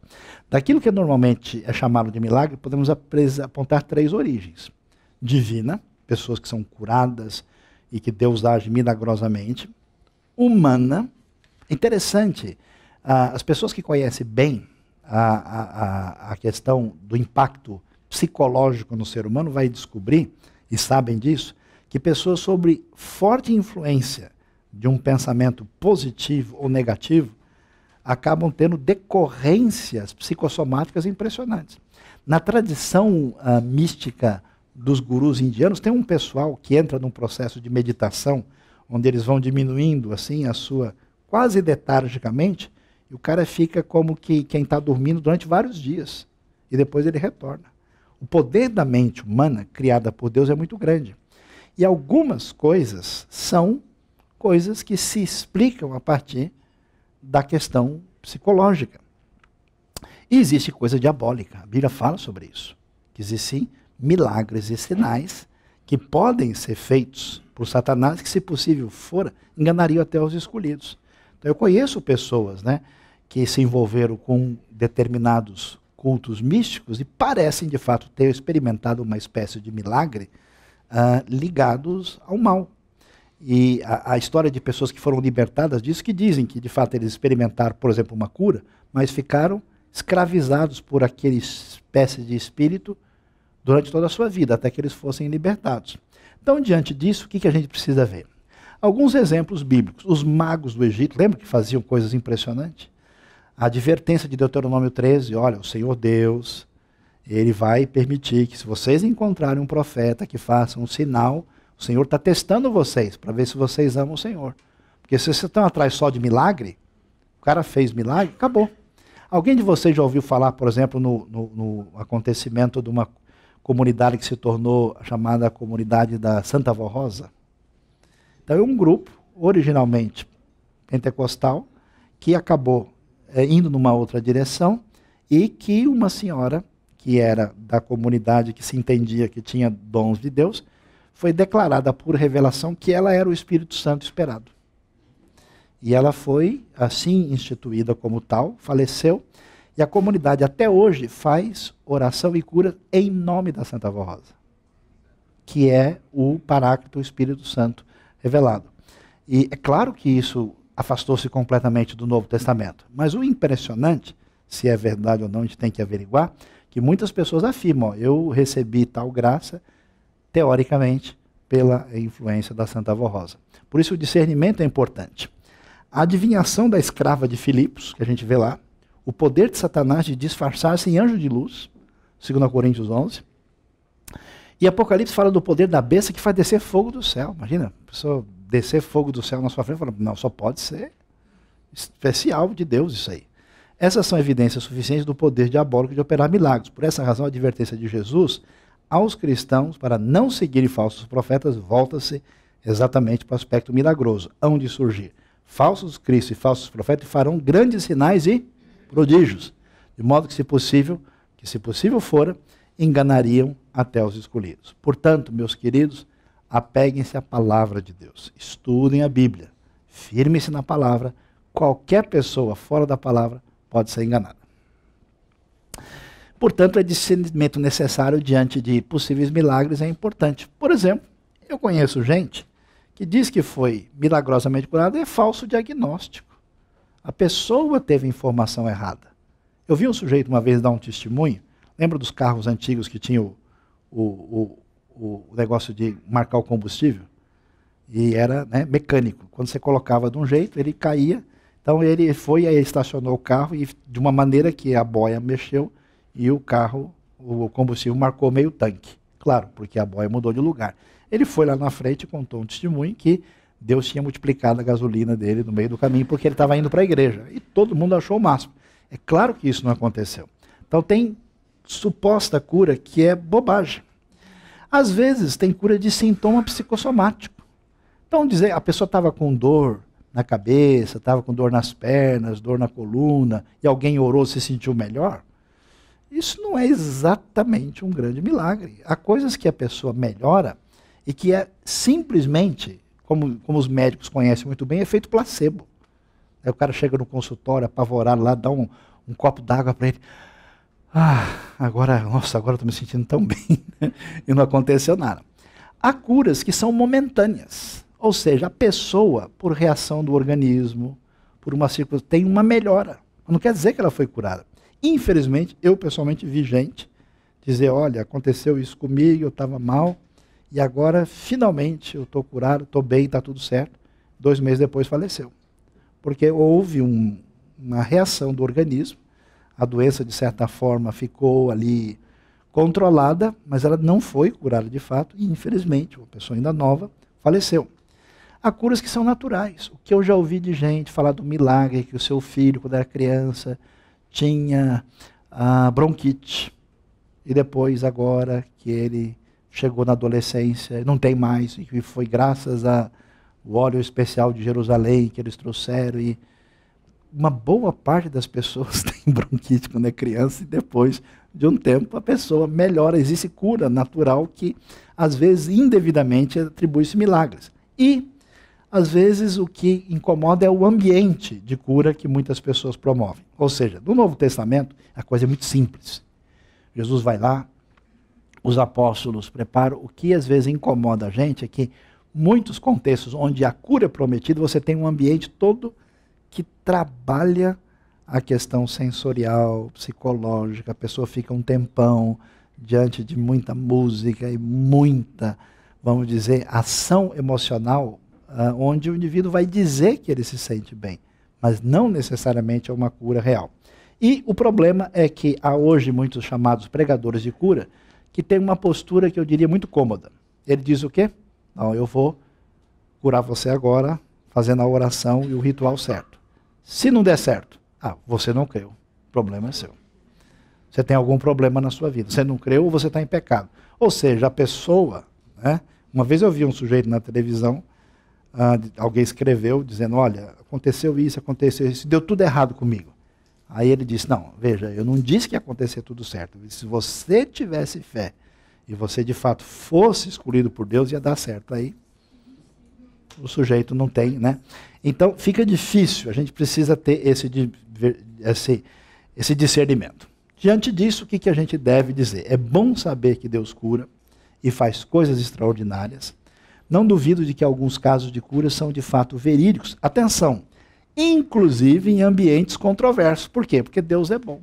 Daquilo que normalmente é chamado de milagre, podemos apontar 3 origens. Divina, pessoas que são curadas e que Deus age milagrosamente. Humana, interessante, as pessoas que conhecem bem a questão do impacto psicológico no ser humano vai descobrir, e sabem disso, que pessoas sob forte influência de um pensamento positivo ou negativo acabam tendo decorrências psicossomáticas impressionantes. Na tradição mística dos gurus indianos, tem um pessoal que entra num processo de meditação, onde eles vão diminuindo assim a sua, quase letargicamente, e o cara fica como que quem está dormindo durante vários dias, e depois ele retorna. O poder da mente humana, criada por Deus, é muito grande. E algumas coisas são coisas que se explicam a partir da questão psicológica. E existe coisa diabólica, a Bíblia fala sobre isso, que existem milagres e sinais que podem ser feitos por Satanás, que se possível for, enganariam até os escolhidos. Então eu conheço pessoas, né, que se envolveram com determinados cultos místicos e parecem de fato ter experimentado uma espécie de milagre ligados ao mal. E a história de pessoas que foram libertadas disso, que dizem que de fato eles experimentaram, por exemplo, uma cura, mas ficaram escravizados por aquele espécie de espírito durante toda a sua vida, até que eles fossem libertados. Então, diante disso, o que a gente precisa ver? Alguns exemplos bíblicos. Os magos do Egito, lembra que faziam coisas impressionantes? A advertência de Deuteronômio 13, olha, o Senhor Deus, Ele vai permitir que se vocês encontrarem um profeta que faça um sinal, o Senhor está testando vocês, para ver se vocês amam o Senhor. Porque se vocês estão atrás só de milagre, o cara fez milagre, acabou. Alguém de vocês já ouviu falar, por exemplo, no acontecimento de uma comunidade que se tornou chamada Comunidade da Santa Vó Rosa? Então é um grupo, originalmente pentecostal, que acabou indo numa outra direção e que uma senhora, que era da comunidade, que se entendia que tinha dons de Deus, foi declarada por revelação que ela era o Espírito Santo esperado. E ela foi assim instituída como tal, faleceu, e a comunidade até hoje faz oração e cura em nome da Santa Vó Rosa, que é o Paráclito, o Espírito Santo revelado. E é claro que isso afastou-se completamente do Novo Testamento, mas o impressionante, se é verdade ou não, a gente tem que averiguar, que muitas pessoas afirmam, eu recebi tal graça, teoricamente, pela influência da Santa Vó Rosa. Por isso o discernimento é importante. A adivinhação da escrava de Filipos, que a gente vê lá, o poder de Satanás de disfarçar-se em anjo de luz, 2 Coríntios 11, e Apocalipse fala do poder da besta que faz descer fogo do céu. Imagina, a pessoa descer fogo do céu na sua frente, fala, não, só pode ser especial de Deus isso aí. Essas são evidências suficientes do poder diabólico de operar milagres. Por essa razão, a advertência de Jesus aos cristãos para não seguirem falsos profetas volta-se exatamente para o aspecto milagroso, onde surgir falsos cristos e falsos profetas farão grandes sinais e prodígios, de modo que se possível fora, enganariam até os escolhidos. Portanto, meus queridos, apeguem-se à palavra de Deus, estudem a Bíblia, firmem-se na palavra, qualquer pessoa fora da palavra pode ser enganada. Portanto, o discernimento necessário diante de possíveis milagres é importante. Por exemplo, eu conheço gente que diz que foi milagrosamente curada e é falso diagnóstico. A pessoa teve informação errada. Eu vi um sujeito uma vez dar um testemunho, lembra dos carros antigos que tinham o negócio de marcar o combustível? E era, né, mecânico. Quando você colocava de um jeito, ele caía. Então ele foi e estacionou o carro e de uma maneira que a boia mexeu e o carro, o combustível marcou meio tanque. Claro, porque a boia mudou de lugar. Ele foi lá na frente e contou um testemunho que Deus tinha multiplicado a gasolina dele no meio do caminho porque ele estava indo para a igreja. E todo mundo achou o máximo. É claro que isso não aconteceu. Então tem suposta cura que é bobagem. Às vezes tem cura de sintoma psicossomático. Então dizer, a pessoa estava com dor na cabeça, estava com dor nas pernas, dor na coluna, e alguém orou, se sentiu melhor. Isso não é exatamente um grande milagre. Há coisas que a pessoa melhora e que é simplesmente, como os médicos conhecem muito bem, é efeito placebo. Aí o cara chega no consultório apavorado lá, dá um copo d'água para ele. Agora eu estou me sentindo tão bem. E não aconteceu nada. Há curas que são momentâneas. Ou seja, a pessoa, por reação do organismo, por uma circunstância, tem uma melhora. Não quer dizer que ela foi curada. Infelizmente, eu pessoalmente vi gente dizer, olha, aconteceu isso comigo, eu estava mal, e agora, finalmente, eu estou curado, estou bem, está tudo certo. 2 meses depois faleceu. Porque houve uma reação do organismo, a doença, de certa forma, ficou ali controlada, mas ela não foi curada de fato, e infelizmente, uma pessoa ainda nova, faleceu. Há curas que são naturais. O que eu já ouvi de gente falar do milagre, que o seu filho, quando era criança, tinha bronquite, e depois, agora que ele chegou na adolescência, não tem mais, e foi graças ao óleo especial de Jerusalém que eles trouxeram, e uma boa parte das pessoas tem bronquite quando é criança e depois de um tempo a pessoa melhora. Existe cura natural que, às vezes, indevidamente atribui-se milagres. E, às vezes, o que incomoda é o ambiente de cura que muitas pessoas promovem. Ou seja, no Novo Testamento, a coisa é muito simples. Jesus vai lá, os apóstolos preparam. O que, às vezes, incomoda a gente é que muitos contextos onde a cura é prometida, você tem um ambiente todo que trabalha a questão sensorial, psicológica, a pessoa fica um tempão diante de muita música e muita, vamos dizer, ação emocional, onde o indivíduo vai dizer que ele se sente bem, mas não necessariamente é uma cura real. E o problema é que há hoje muitos chamados pregadores de cura que têm uma postura que eu diria muito cômoda. Ele diz o quê? Não, eu vou curar você agora, fazendo a oração e o ritual certo. Se não der certo, você não creu. O problema é seu. Você tem algum problema na sua vida. Você não creu ou você está em pecado. Ou seja, a pessoa, né? Uma vez eu vi um sujeito na televisão, alguém escreveu dizendo, olha, aconteceu isso, deu tudo errado comigo. Aí ele disse, não, veja, eu não disse que ia acontecer tudo certo. Se você tivesse fé e você de fato fosse escolhido por Deus, ia dar certo. Aí o sujeito não tem, né? Então fica difícil, a gente precisa ter esse discernimento. Diante disso, o que a gente deve dizer? É bom saber que Deus cura e faz coisas extraordinárias. Não duvido de que alguns casos de cura são de fato verídicos. Atenção, inclusive em ambientes controversos. Por quê? Porque Deus é bom.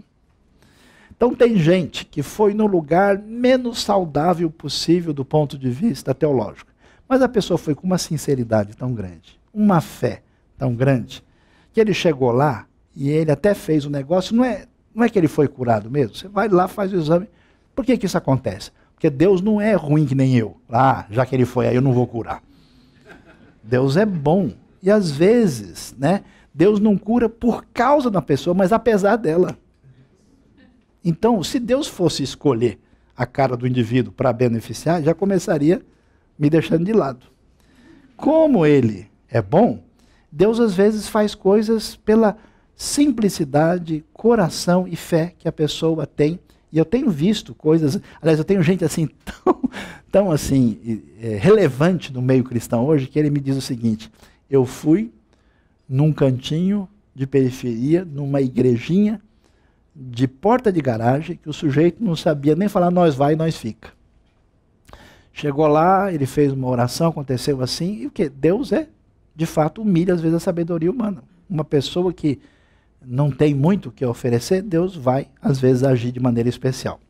Então tem gente que foi no lugar menos saudável possível do ponto de vista teológico. Mas a pessoa foi com uma sinceridade tão grande, uma fé tão grande, que ele chegou lá e ele até fez o negócio. Não é que ele foi curado mesmo. Você vai lá, faz o exame. Por que isso acontece? Porque Deus não é ruim que nem eu. Já que ele foi aí, eu não vou curar. Deus é bom. E às vezes, né, Deus não cura por causa da pessoa, mas apesar dela. Então, se Deus fosse escolher a cara do indivíduo para beneficiar, já começaria me deixando de lado. Como ele é bom, Deus às vezes faz coisas pela simplicidade, coração e fé que a pessoa tem. E eu tenho visto coisas, aliás, eu tenho gente assim tão assim relevante no meio cristão hoje, que ele me diz o seguinte: eu fui num cantinho de periferia, numa igrejinha de porta de garagem, que o sujeito não sabia nem falar nós vai, nós fica. Chegou lá, ele fez uma oração, aconteceu assim, e o que? Deus de fato, humilha às vezes a sabedoria humana. Uma pessoa que não tem muito o que oferecer, Deus vai, às vezes, agir de maneira especial.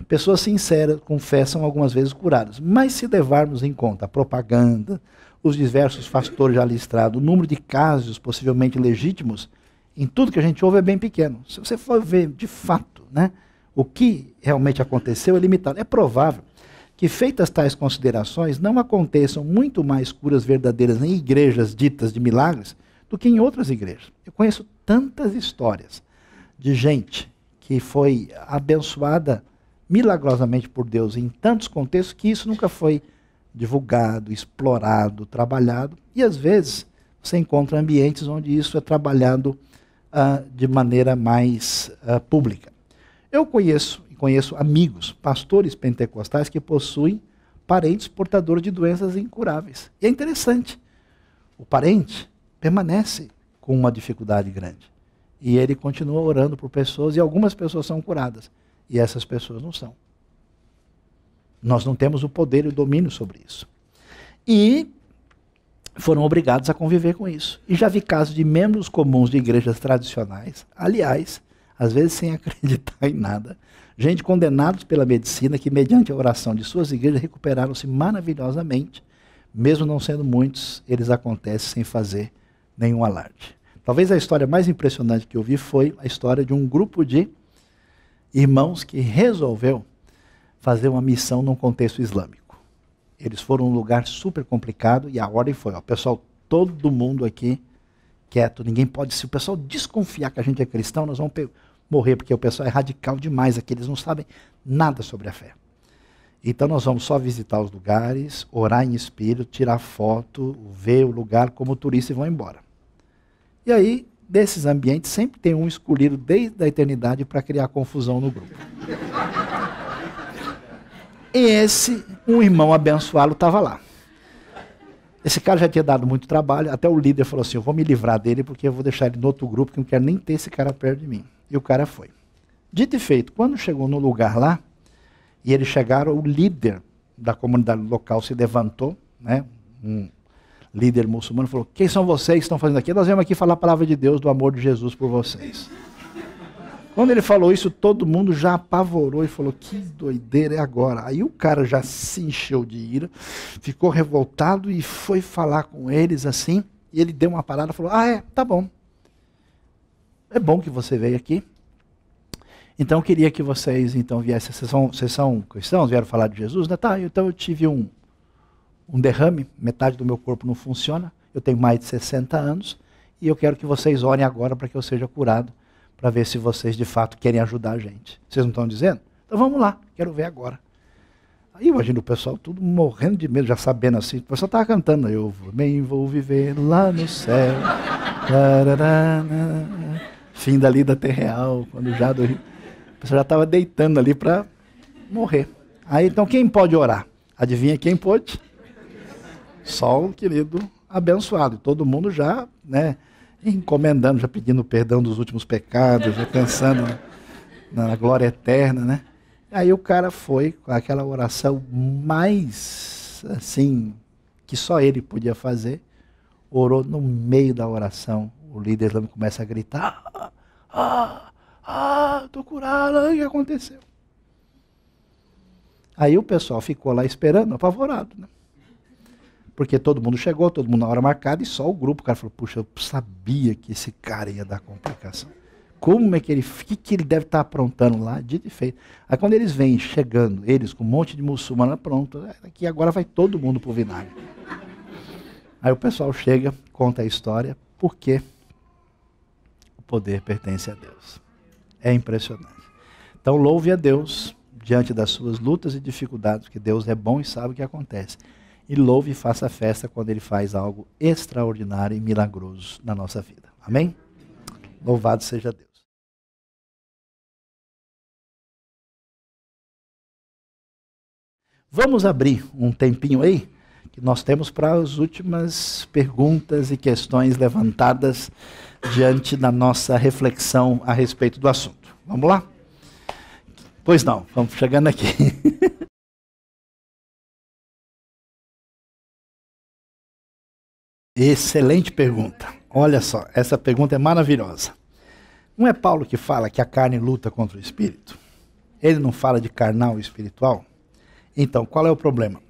Pessoas sinceras, com fé, são algumas vezes curadas. Mas se levarmos em conta a propaganda, os diversos fatores já listrados, o número de casos possivelmente legítimos, em tudo que a gente ouve é bem pequeno. Se você for ver, de fato, né, o que realmente aconteceu é limitado. É provável que, feitas tais considerações, não aconteçam muito mais curas verdadeiras em igrejas ditas de milagres do que em outras igrejas. Eu conheço tantas histórias de gente que foi abençoada milagrosamente por Deus em tantos contextos que isso nunca foi divulgado, explorado, trabalhado. E às vezes você encontra ambientes onde isso é trabalhado de maneira mais pública. Eu conheço amigos, pastores pentecostais que possuem parentes portadores de doenças incuráveis. E é interessante, o parente permanece com uma dificuldade grande. E ele continua orando por pessoas, e algumas pessoas são curadas, e essas pessoas não são. Nós não temos o poder e o domínio sobre isso. E foram obrigados a conviver com isso. E já vi casos de membros comuns de igrejas tradicionais, aliás, às vezes sem acreditar em nada, gente condenados pela medicina que, mediante a oração de suas igrejas, recuperaram-se maravilhosamente, mesmo não sendo muitos, eles acontecem sem fazer nenhum alarde. Talvez a história mais impressionante que eu vi foi a história de um grupo de irmãos que resolveu fazer uma missão num contexto islâmico. Eles foram num lugar super complicado e a ordem foi, pessoal, todo mundo aqui quieto, ninguém pode, se o pessoal desconfiar que a gente é cristão, nós vamos morrer, porque o pessoal é radical demais aqui, eles não sabem nada sobre a fé. Então nós vamos só visitar os lugares, orar em espírito, tirar foto, ver o lugar como turista e vão embora. E aí desses ambientes sempre tem um escolhido desde a eternidade para criar confusão no grupo. E esse, um irmão abençoado, estava lá. Esse cara já tinha dado muito trabalho, até o líder falou assim, eu vou me livrar dele porque eu vou deixar ele no outro grupo, que eu não quero nem ter esse cara perto de mim. E o cara foi. Dito e feito, quando chegou no lugar lá, e eles chegaram, o líder da comunidade local se levantou, né, um líder muçulmano, falou, quem são vocês que estão fazendo aqui? Nós viemos aqui falar a palavra de Deus, do amor de Jesus por vocês. Quando ele falou isso, todo mundo já apavorou e falou, que doideira é agora? Aí o cara já se encheu de ira, ficou revoltado e foi falar com eles assim, e ele deu uma parada e falou, tá bom. É bom que você veio aqui. Então eu queria que vocês então viessem, vocês são cristãos, vieram falar de Jesus? Né? Tá, então eu tive um derrame, metade do meu corpo não funciona, eu tenho mais de 60 anos, e eu quero que vocês orem agora para que eu seja curado, para ver se vocês de fato querem ajudar a gente. Vocês não estão dizendo? Então vamos lá, quero ver agora. Aí imagina o pessoal tudo morrendo de medo, já sabendo assim, o pessoal estava cantando, eu também vou viver lá no céu, fim da lida terreal, quando já do Rio. O pessoal já estava deitando ali para morrer. Aí então quem pode orar? Adivinha quem pôde? Só o querido abençoado. Todo mundo já, né, encomendando, já pedindo perdão dos últimos pecados, já pensando na glória eterna, né? Aí o cara foi com aquela oração mais, assim, que só ele podia fazer, orou no meio da oração. O líder islâmico começa a gritar, estou curado, o que aconteceu? Aí o pessoal ficou lá esperando, apavorado, né? Porque todo mundo chegou, todo mundo na hora marcada, e só o grupo, o cara falou, puxa, eu sabia que esse cara ia dar complicação. Como é que ele, o que ele deve estar aprontando lá? Dito e feito. Aí quando eles vêm chegando, eles com um monte de muçulmano pronto, aqui agora vai todo mundo pro vinagre. Aí o pessoal chega, conta a história, porque o poder pertence a Deus. É impressionante. Então louve a Deus diante das suas lutas e dificuldades, porque Deus é bom e sabe o que acontece. E louve e faça festa quando Ele faz algo extraordinário e milagroso na nossa vida. Amém? Louvado seja Deus. Vamos abrir um tempinho aí, que nós temos para as últimas perguntas e questões levantadas diante da nossa reflexão a respeito do assunto. Vamos lá? Pois não, vamos chegando aqui. Excelente pergunta. Olha só, essa pergunta é maravilhosa. Não é Paulo que fala que a carne luta contra o espírito? Ele não fala de carnal e espiritual? Então, qual é o problema?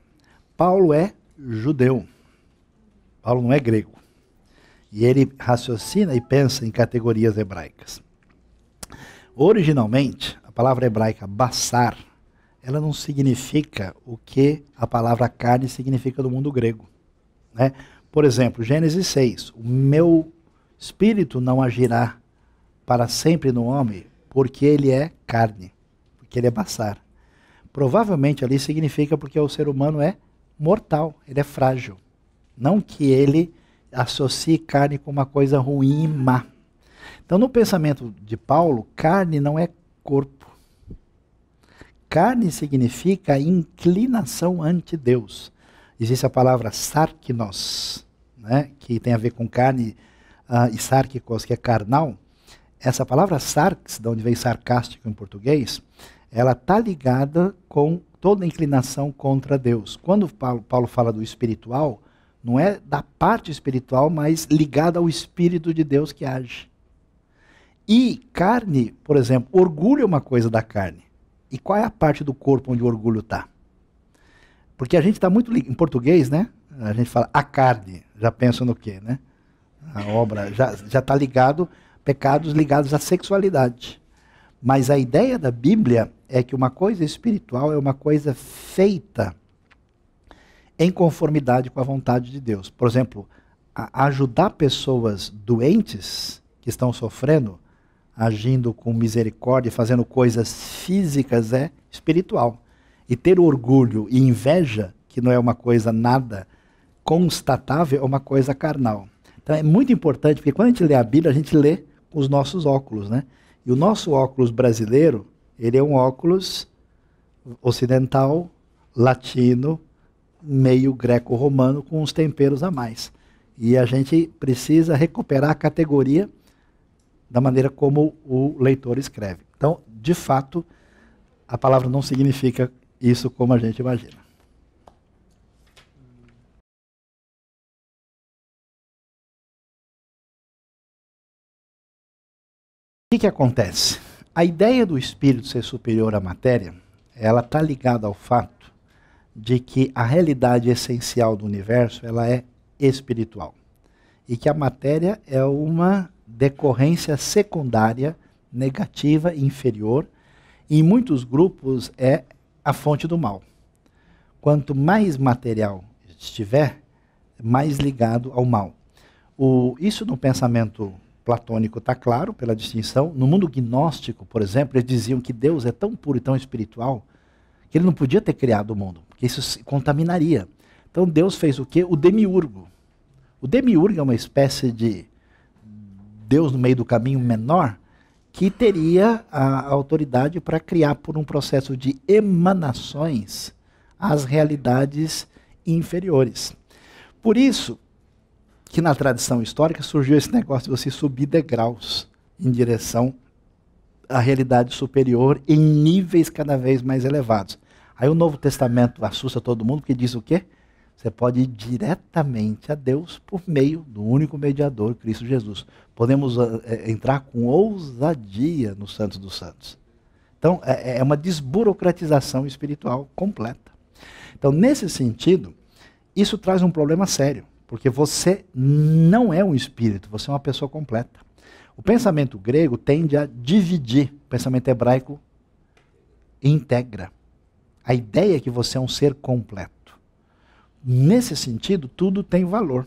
Paulo é judeu. Paulo não é grego. E ele raciocina e pensa em categorias hebraicas. Originalmente, a palavra hebraica basar, ela não significa o que a palavra carne significa no mundo grego, né? Por exemplo, Gênesis 6, o meu espírito não agirá para sempre no homem, porque ele é carne, porque ele é basar. Provavelmente ali significa porque o ser humano é mortal, ele é frágil. Não que ele associe carne com uma coisa ruim e má. Então no pensamento de Paulo, carne não é corpo. Carne significa inclinação ante Deus. Existe a palavra sarkinos, né, que tem a ver com carne, e sarkikos, que é carnal. Essa palavra sarx, de onde vem sarcástico em português, ela está ligada com toda inclinação contra Deus. Quando Paulo fala do espiritual, não é da parte espiritual, mas ligada ao Espírito de Deus que age. E carne, por exemplo, orgulho é uma coisa da carne. E qual é a parte do corpo onde o orgulho está? Porque a gente está muito em português, né? A gente fala a carne, já pensa no quê, né? A obra já está ligado, pecados ligados à sexualidade. Mas a ideia da Bíblia é que uma coisa espiritual é uma coisa feita em conformidade com a vontade de Deus. Por exemplo, ajudar pessoas doentes que estão sofrendo, agindo com misericórdia, fazendo coisas físicas, é espiritual. E ter orgulho e inveja, que não é uma coisa nada constatável, é uma coisa carnal. Então é muito importante, porque quando a gente lê a Bíblia, a gente lê com os nossos óculos, né? E o nosso óculos brasileiro, ele é um óculos ocidental, latino, meio greco-romano, com uns temperos a mais. E a gente precisa recuperar a categoria da maneira como o leitor escreve. Então, de fato, a palavra não significa isso como a gente imagina. O que acontece? A ideia do espírito ser superior à matéria, ela está ligada ao fato de que a realidade essencial do universo, ela é espiritual. E que a matéria é uma decorrência secundária, negativa, inferior, e em muitos grupos é a fonte do mal. Quanto mais material estiver, mais ligado ao mal. Isso no pensamento platônico está claro, pela distinção. No mundo gnóstico, por exemplo, eles diziam que Deus é tão puro e tão espiritual que ele não podia ter criado o mundo, porque isso se contaminaria. Então Deus fez o quê? O demiurgo. O demiurgo é uma espécie de Deus no meio do caminho menor, que teria a autoridade para criar por um processo de emanações as realidades inferiores. Por isso que na tradição histórica surgiu esse negócio de você subir degraus em direção à realidade superior em níveis cada vez mais elevados. Aí o Novo Testamento assusta todo mundo porque diz o quê? Você pode ir diretamente a Deus por meio do único mediador, Cristo Jesus. Podemos entrar com ousadia no Santos dos Santos. Então, é uma desburocratização espiritual completa. Então, nesse sentido, isso traz um problema sério, porque você não é um espírito, você é uma pessoa completa. O pensamento grego tende a dividir, o pensamento hebraico integra. A ideia é que você é um ser completo. Nesse sentido, tudo tem valor.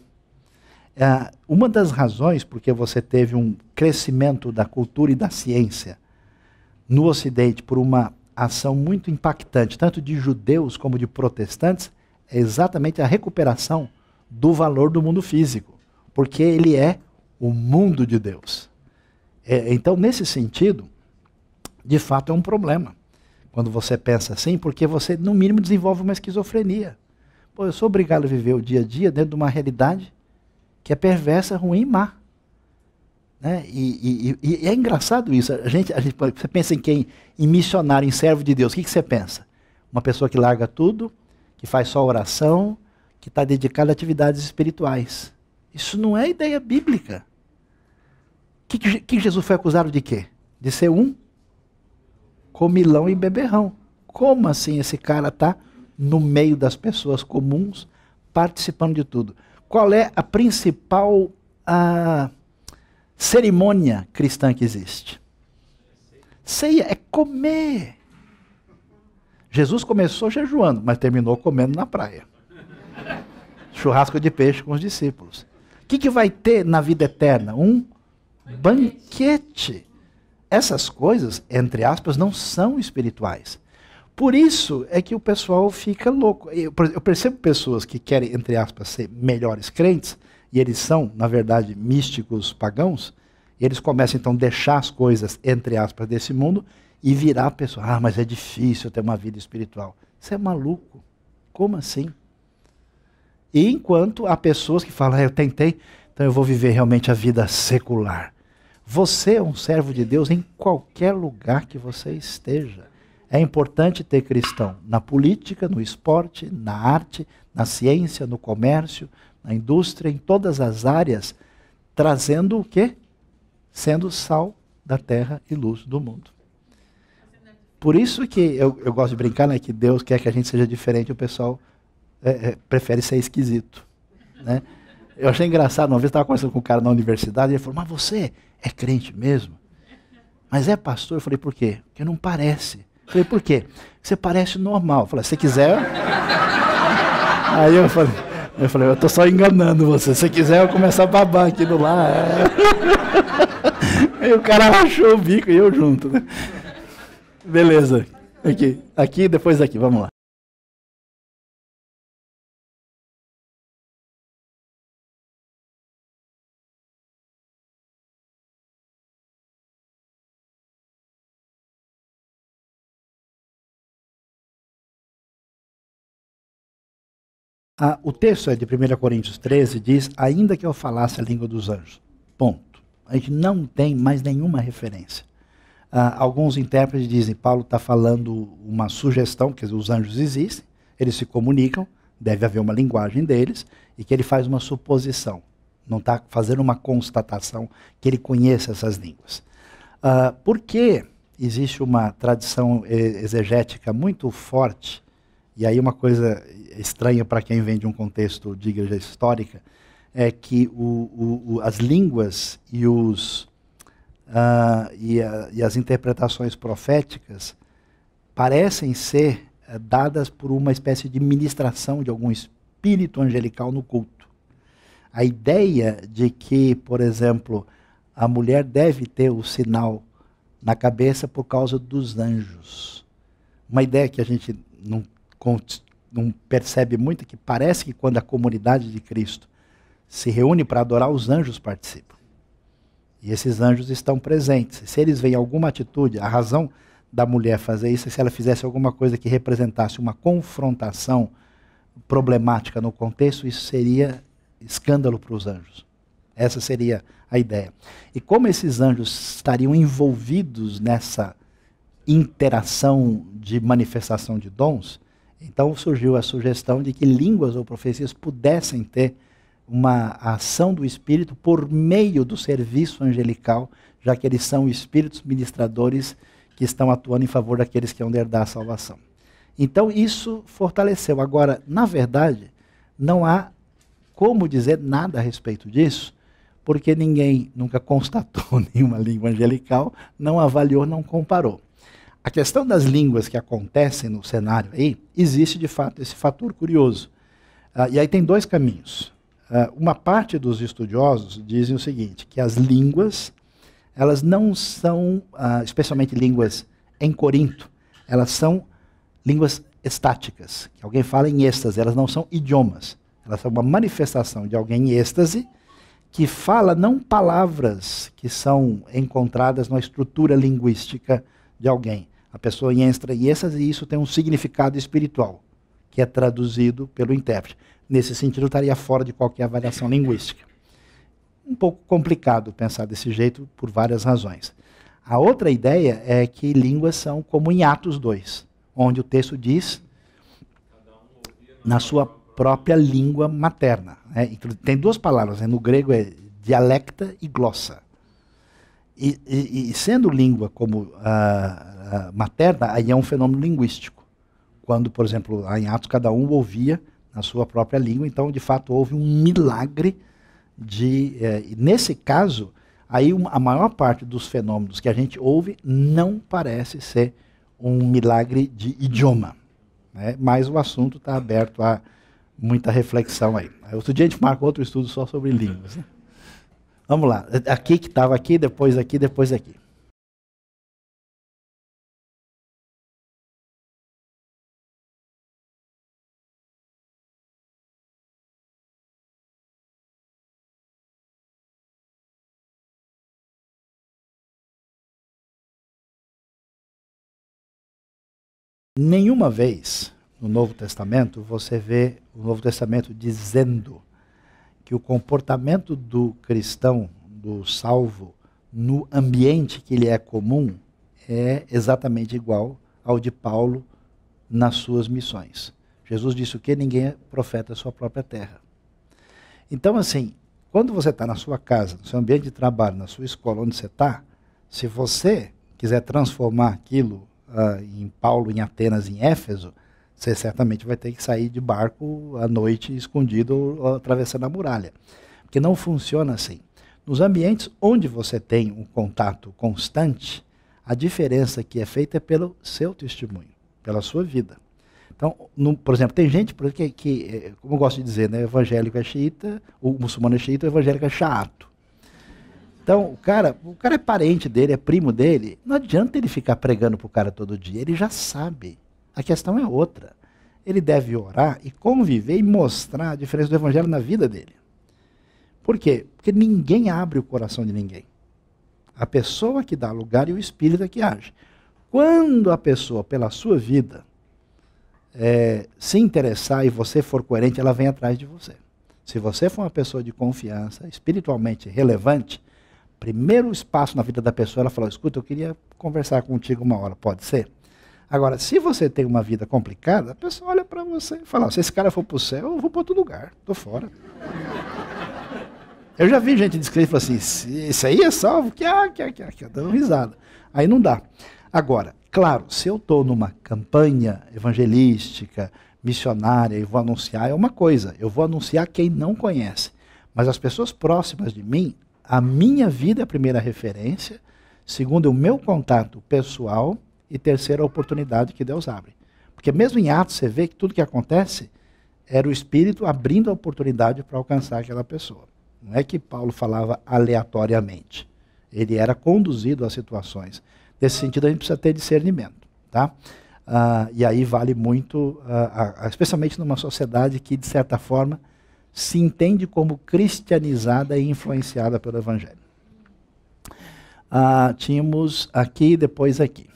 Uma das razões porque você teve um crescimento da cultura e da ciência no Ocidente por uma ação muito impactante, tanto de judeus como de protestantes, é exatamente a recuperação do valor do mundo físico, porque ele é o mundo de Deus. Então, nesse sentido, de fato é um problema, quando você pensa assim, porque você, no mínimo, desenvolve uma esquizofrenia. Pô, eu sou obrigado a viver o dia a dia dentro de uma realidade que é perversa, ruim e má. Né? E é engraçado isso. Você pensa em quem? Em missionário, em servo de Deus. O que você pensa? Uma pessoa que larga tudo, que faz só oração, que está dedicada a atividades espirituais. Isso não é ideia bíblica. Que Jesus foi acusado de quê? De ser um comilão e beberrão. Como assim esse cara está no meio das pessoas comuns, participando de tudo? Qual é a principal cerimônia cristã que existe? Ceia é comer. Jesus começou jejuando, mas terminou comendo na praia. Churrasco de peixe com os discípulos. O que vai ter na vida eterna? Um banquete. Essas coisas, entre aspas, não são espirituais. Por isso é que o pessoal fica louco. Eu percebo pessoas que querem, entre aspas, ser melhores crentes, e eles são, na verdade, místicos pagãos, e eles começam então a deixar as coisas, entre aspas, desse mundo, e virar a pessoa, mas é difícil ter uma vida espiritual. Você é maluco? Como assim? E enquanto há pessoas que falam, eu tentei, então eu vou viver realmente a vida secular. Você é um servo de Deus em qualquer lugar que você esteja. É importante ter cristão na política, no esporte, na arte, na ciência, no comércio, na indústria, em todas as áreas, trazendo o quê? Sendo sal da terra e luz do mundo. Por isso que eu gosto de brincar, né, que Deus quer que a gente seja diferente, o pessoal prefere ser esquisito. Né? Eu achei engraçado, uma vez eu estava conversando com um cara na universidade, e ele falou, mas você é crente mesmo? Mas é pastor? Eu falei, por quê? Porque não parece. Eu falei, por quê? Você parece normal. Eu falei, se quiser... Aí eu falei, eu estou só enganando você. Se quiser, eu começar a babar aqui do lado. Aí o cara rachou o bico e eu junto. Né? Beleza. Aqui, depois daqui, vamos lá. O texto é de 1 Coríntios 13, diz, ainda que eu falasse a língua dos anjos. Ponto. A gente não tem mais nenhuma referência. Alguns intérpretes dizem, Paulo está falando uma sugestão, quer dizer, os anjos existem, eles se comunicam, deve haver uma linguagem deles, e que ele faz uma suposição. Não está fazendo uma constatação que ele conheça essas línguas. Por que existe uma tradição exegética muito forte, e aí uma coisa estranha para quem vem de um contexto de igreja histórica, é que as línguas e, e as interpretações proféticas parecem ser dadas por uma espécie de ministração de algum espírito angelical no culto. A ideia de que, por exemplo, a mulher deve ter o sinal na cabeça por causa dos anjos. Uma ideia que a gente não percebe muito, que parece que quando a comunidade de Cristo se reúne para adorar, os anjos participam. E esses anjos estão presentes. Se eles veem alguma atitude, a razão da mulher fazer isso é se ela fizesse alguma coisa que representasse uma confrontação problemática no contexto, isso seria escândalo para os anjos. Essa seria a ideia. E como esses anjos estariam envolvidos nessa interação de manifestação de dons, então surgiu a sugestão de que línguas ou profecias pudessem ter uma ação do Espírito por meio do serviço angelical, já que eles são espíritos ministradores que estão atuando em favor daqueles que vão herdar a salvação. Então isso fortaleceu. Agora, na verdade, não há como dizer nada a respeito disso, porque ninguém nunca constatou nenhuma língua angelical, não avaliou, não comparou. A questão das línguas que acontecem no cenário aí, existe de fato esse fator curioso. E aí tem dois caminhos. Uma parte dos estudiosos dizem o seguinte, que as línguas, elas não são, especialmente línguas em Corinto, elas são línguas estáticas, que alguém fala em êxtase, elas não são idiomas, elas são uma manifestação de alguém em êxtase, que fala não palavras que são encontradas na estrutura linguística de alguém. A pessoa entra em êxtase e isso tem um significado espiritual, que é traduzido pelo intérprete. Nesse sentido, estaria fora de qualquer avaliação linguística. Um pouco complicado pensar desse jeito por várias razões. A outra ideia é que línguas são como em Atos 2, onde o texto diz na sua própria língua materna. Tem duas palavras, no grego é dialecta e glossa. E sendo língua como materna, aí é um fenômeno linguístico. Quando, por exemplo, em Atos, cada um ouvia na sua própria língua, então, de fato, houve um milagre nesse caso, aí a maior parte dos fenômenos que a gente ouve não parece ser um milagre de idioma. Mas o assunto está aberto a muita reflexão aí. Outro dia a gente marca outro estudo só sobre línguas. Vamos lá. Aqui que estava aqui, depois aqui, depois aqui. Nenhuma vez no Novo Testamento você vê o Novo Testamento dizendo que o comportamento do cristão, do salvo, no ambiente que lhe é comum, é exatamente igual ao de Paulo nas suas missões. Jesus disse o quê? Ninguém é profeta da sua própria terra. Então, assim, quando você está na sua casa, no seu ambiente de trabalho, na sua escola, onde você está, se você quiser transformar aquilo em Paulo, em Atenas, em Éfeso, você certamente vai ter que sair de barco à noite, escondido, ou atravessando a muralha. Porque não funciona assim. Nos ambientes onde você tem um contato constante, a diferença que é feita é pelo seu testemunho, pela sua vida. Então, por exemplo, tem gente que, como eu gosto de dizer, né, evangélico é xiita, o muçulmano é xiita, o evangélico é chaato. Então, o cara é parente dele, é primo dele, não adianta ele ficar pregando para o cara todo dia, ele já sabe. A questão é outra. Ele deve orar e conviver e mostrar a diferença do evangelho na vida dele. Por quê? Porque ninguém abre o coração de ninguém. A pessoa que dá lugar e o espírito é que age. Quando a pessoa, pela sua vida, se interessar e você for coerente, ela vem atrás de você. Se você for uma pessoa de confiança, espiritualmente relevante, primeiro espaço na vida da pessoa, ela fala, escuta, eu queria conversar contigo uma hora, pode ser? Agora, se você tem uma vida complicada, a pessoa olha para você e fala, se esse cara for para o céu, eu vou para outro lugar, estou fora. Eu já vi gente descrever e falar assim, isso aí é salvo, dando risada. Aí não dá. Agora, claro, se eu estou numa campanha evangelística, missionária, e vou anunciar, é uma coisa, eu vou anunciar quem não conhece. Mas as pessoas próximas de mim, a minha vida é a primeira referência, segundo o meu contato pessoal, e terceira a oportunidade que Deus abre. Porque mesmo em Atos você vê que tudo que acontece era o Espírito abrindo a oportunidade para alcançar aquela pessoa. Não é que Paulo falava aleatoriamente. Ele era conduzido a situações. Nesse sentido, a gente precisa ter discernimento. Tá? E aí vale muito, especialmente numa sociedade que, de certa forma, se entende como cristianizada e influenciada pelo Evangelho. Tínhamos aqui e depois aqui.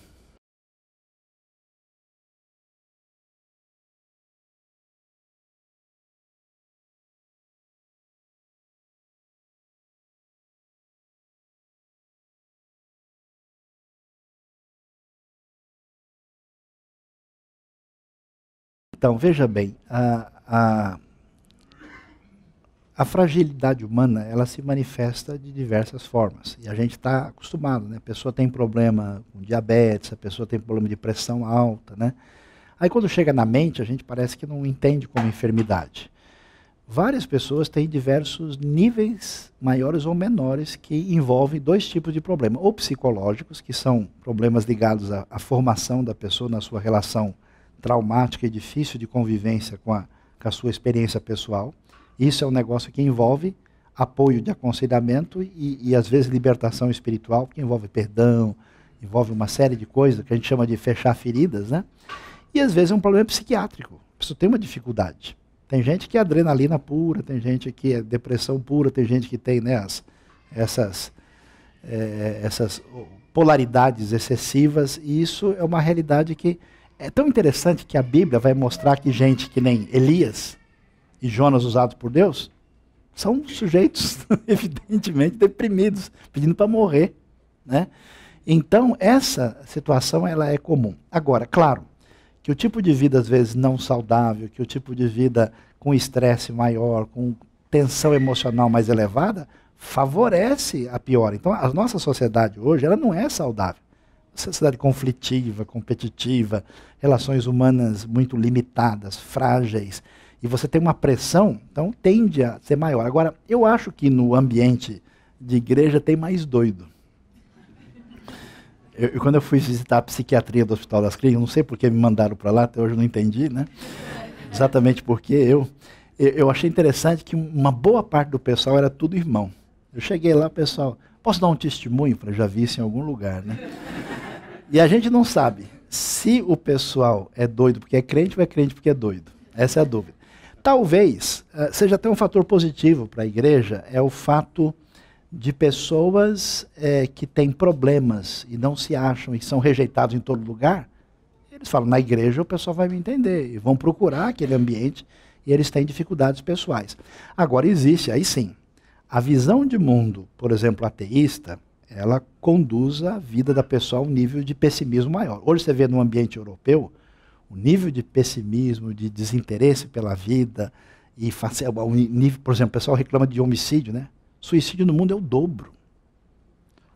Então, veja bem, a fragilidade humana, ela se manifesta de diversas formas. E a gente está acostumado, né? A pessoa tem problema com diabetes, a pessoa tem problema de pressão alta, né? Aí quando chega na mente, a gente parece que não entende como enfermidade. Várias pessoas têm diversos níveis maiores ou menores que envolvem dois tipos de problemas. Ou psicológicos, que são problemas ligados à formação da pessoa na sua relação traumática e difícil de convivência com a sua experiência pessoal. Isso é um negócio que envolve apoio de aconselhamento e às vezes libertação espiritual, que envolve perdão, envolve uma série de coisas que a gente chama de fechar feridas, né? E às vezes é um problema psiquiátrico. A pessoa tem uma dificuldade. Tem gente que é adrenalina pura, tem gente que é depressão pura, tem gente que tem, né, essas polaridades excessivas, e isso é uma realidade que é tão interessante que a Bíblia vai mostrar que gente que nem Elias e Jonas usados por Deus são sujeitos evidentemente deprimidos, pedindo para morrer, né? Então essa situação ela é comum. Agora, claro, que o tipo de vida às vezes não saudável, que o tipo de vida com estresse maior, com tensão emocional mais elevada, favorece a piora. Então a nossa sociedade hoje ela não é saudável. Sociedade conflitiva, competitiva, relações humanas muito limitadas, frágeis, e você tem uma pressão, então tende a ser maior. Agora, eu acho que no ambiente de igreja tem mais doido. Quando eu fui visitar a psiquiatria do Hospital das Clínicas, não sei por que me mandaram para lá, até hoje eu não entendi, né? Exatamente porque eu achei interessante que uma boa parte do pessoal era tudo irmão. Eu cheguei lá, pessoal, posso dar um testemunho? Eu já vi isso em algum lugar, né? E a gente não sabe se o pessoal é doido porque é crente ou é crente porque é doido. Essa é a dúvida. Talvez seja até um fator positivo para a igreja, é o fato de pessoas que têm problemas e não se acham e são rejeitados em todo lugar. Eles falam, na igreja o pessoal vai me entender, e vão procurar aquele ambiente e eles têm dificuldades pessoais. Agora existe, aí sim, a visão de mundo, por exemplo, ateísta, ela conduz a vida da pessoa a um nível de pessimismo maior. Hoje você vê no ambiente europeu, o nível de pessimismo, de desinteresse pela vida, e nível, por exemplo, o pessoal reclama de homicídio, né? Suicídio no mundo é o dobro.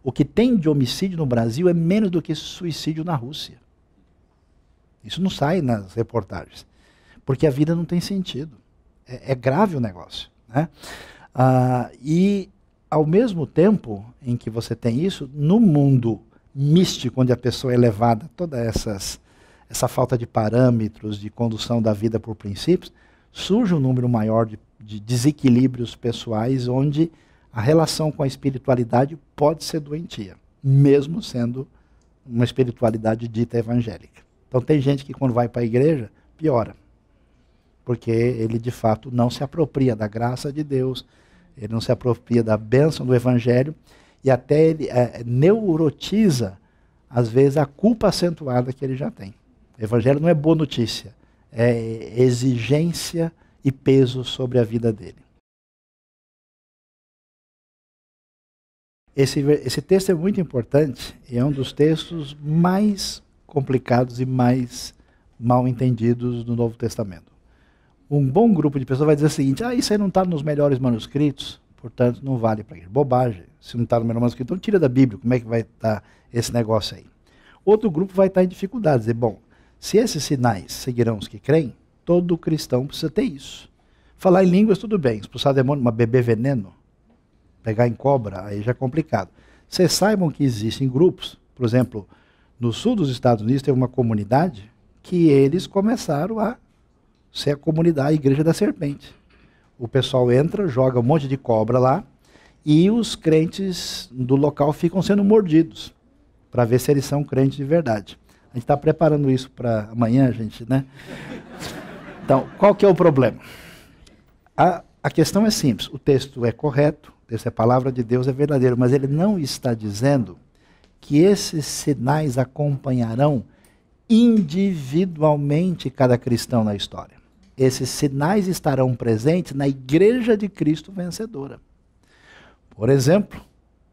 O que tem de homicídio no Brasil é menos do que suicídio na Rússia. Isso não sai nas reportagens, porque a vida não tem sentido. É grave o negócio, né? E ao mesmo tempo em que você tem isso, no mundo místico, onde a pessoa é levada a toda essa falta de parâmetros, de condução da vida por princípios, surge um número maior de desequilíbrios pessoais, onde a relação com a espiritualidade pode ser doentia, mesmo sendo uma espiritualidade dita evangélica. Então tem gente que quando vai para a igreja, piora, porque ele de fato não se apropria da graça de Deus, ele não se apropria da bênção do evangelho, e até ele neurotiza, às vezes, a culpa acentuada que ele já tem. O evangelho não é boa notícia, exigência e peso sobre a vida dele. Esse texto é muito importante e é um dos textos mais complicados e mais mal entendidos do Novo Testamento. Um bom grupo de pessoas vai dizer o seguinte: isso aí não está nos melhores manuscritos, portanto não vale para isso. Bobagem. Se não está no melhor manuscrito, então tira da Bíblia. Como é que vai estar esse negócio aí? Outro grupo vai estar em dificuldade. Dizer, bom, se esses sinais seguirão os que creem, todo cristão precisa ter isso. Falar em línguas, tudo bem. Expulsar demônio, mas beber veneno, pegar em cobra, aí já é complicado. Vocês saibam que existem grupos, por exemplo, no sul dos Estados Unidos tem uma comunidade que eles começaram a ser a comunidade, a Igreja da Serpente. O pessoal entra, joga um monte de cobra lá e os crentes do local ficam sendo mordidos para ver se eles são crentes de verdade. A gente está preparando isso para amanhã, gente, né? Então, qual que é o problema? A questão é simples. O texto é correto, o texto é palavra de Deus, é verdadeiro, mas ele não está dizendo que esses sinais acompanharão individualmente cada cristão na história. Esses sinais estarão presentes na Igreja de Cristo vencedora. Por exemplo,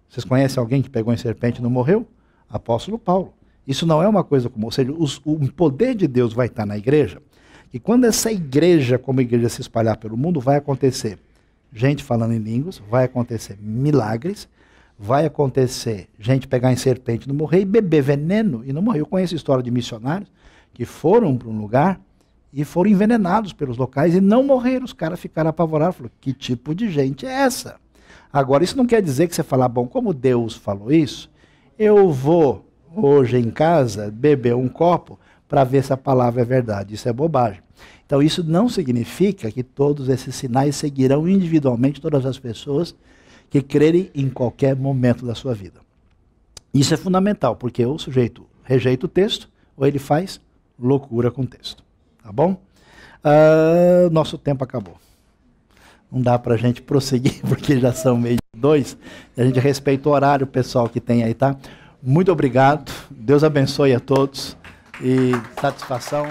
vocês conhecem alguém que pegou em serpente e não morreu? Apóstolo Paulo. Isso não é uma coisa comum, ou seja, o poder de Deus vai estar na igreja, e quando essa igreja, como igreja, se espalhar pelo mundo, vai acontecer gente falando em línguas, vai acontecer milagres, vai acontecer gente pegar em serpente e não morrer, e beber veneno e não morrer. Eu conheço história de missionários que foram para um lugar e foram envenenados pelos locais e não morreram. Os caras ficaram apavorados, falaram, que tipo de gente é essa? Agora, isso não quer dizer que você falar, bom, como Deus falou isso, eu vou hoje em casa beber um copo para ver se a palavra é verdade. Isso é bobagem. Então isso não significa que todos esses sinais seguirão individualmente todas as pessoas que crerem em qualquer momento da sua vida. Isso é fundamental, porque o sujeito rejeita o texto ou ele faz loucura com o texto. Tá bom? Nosso tempo acabou. Não dá para a gente prosseguir, porque já são 12:30. A gente respeita o horário, pessoal que tem aí, tá? Muito obrigado. Deus abençoe a todos. E satisfação.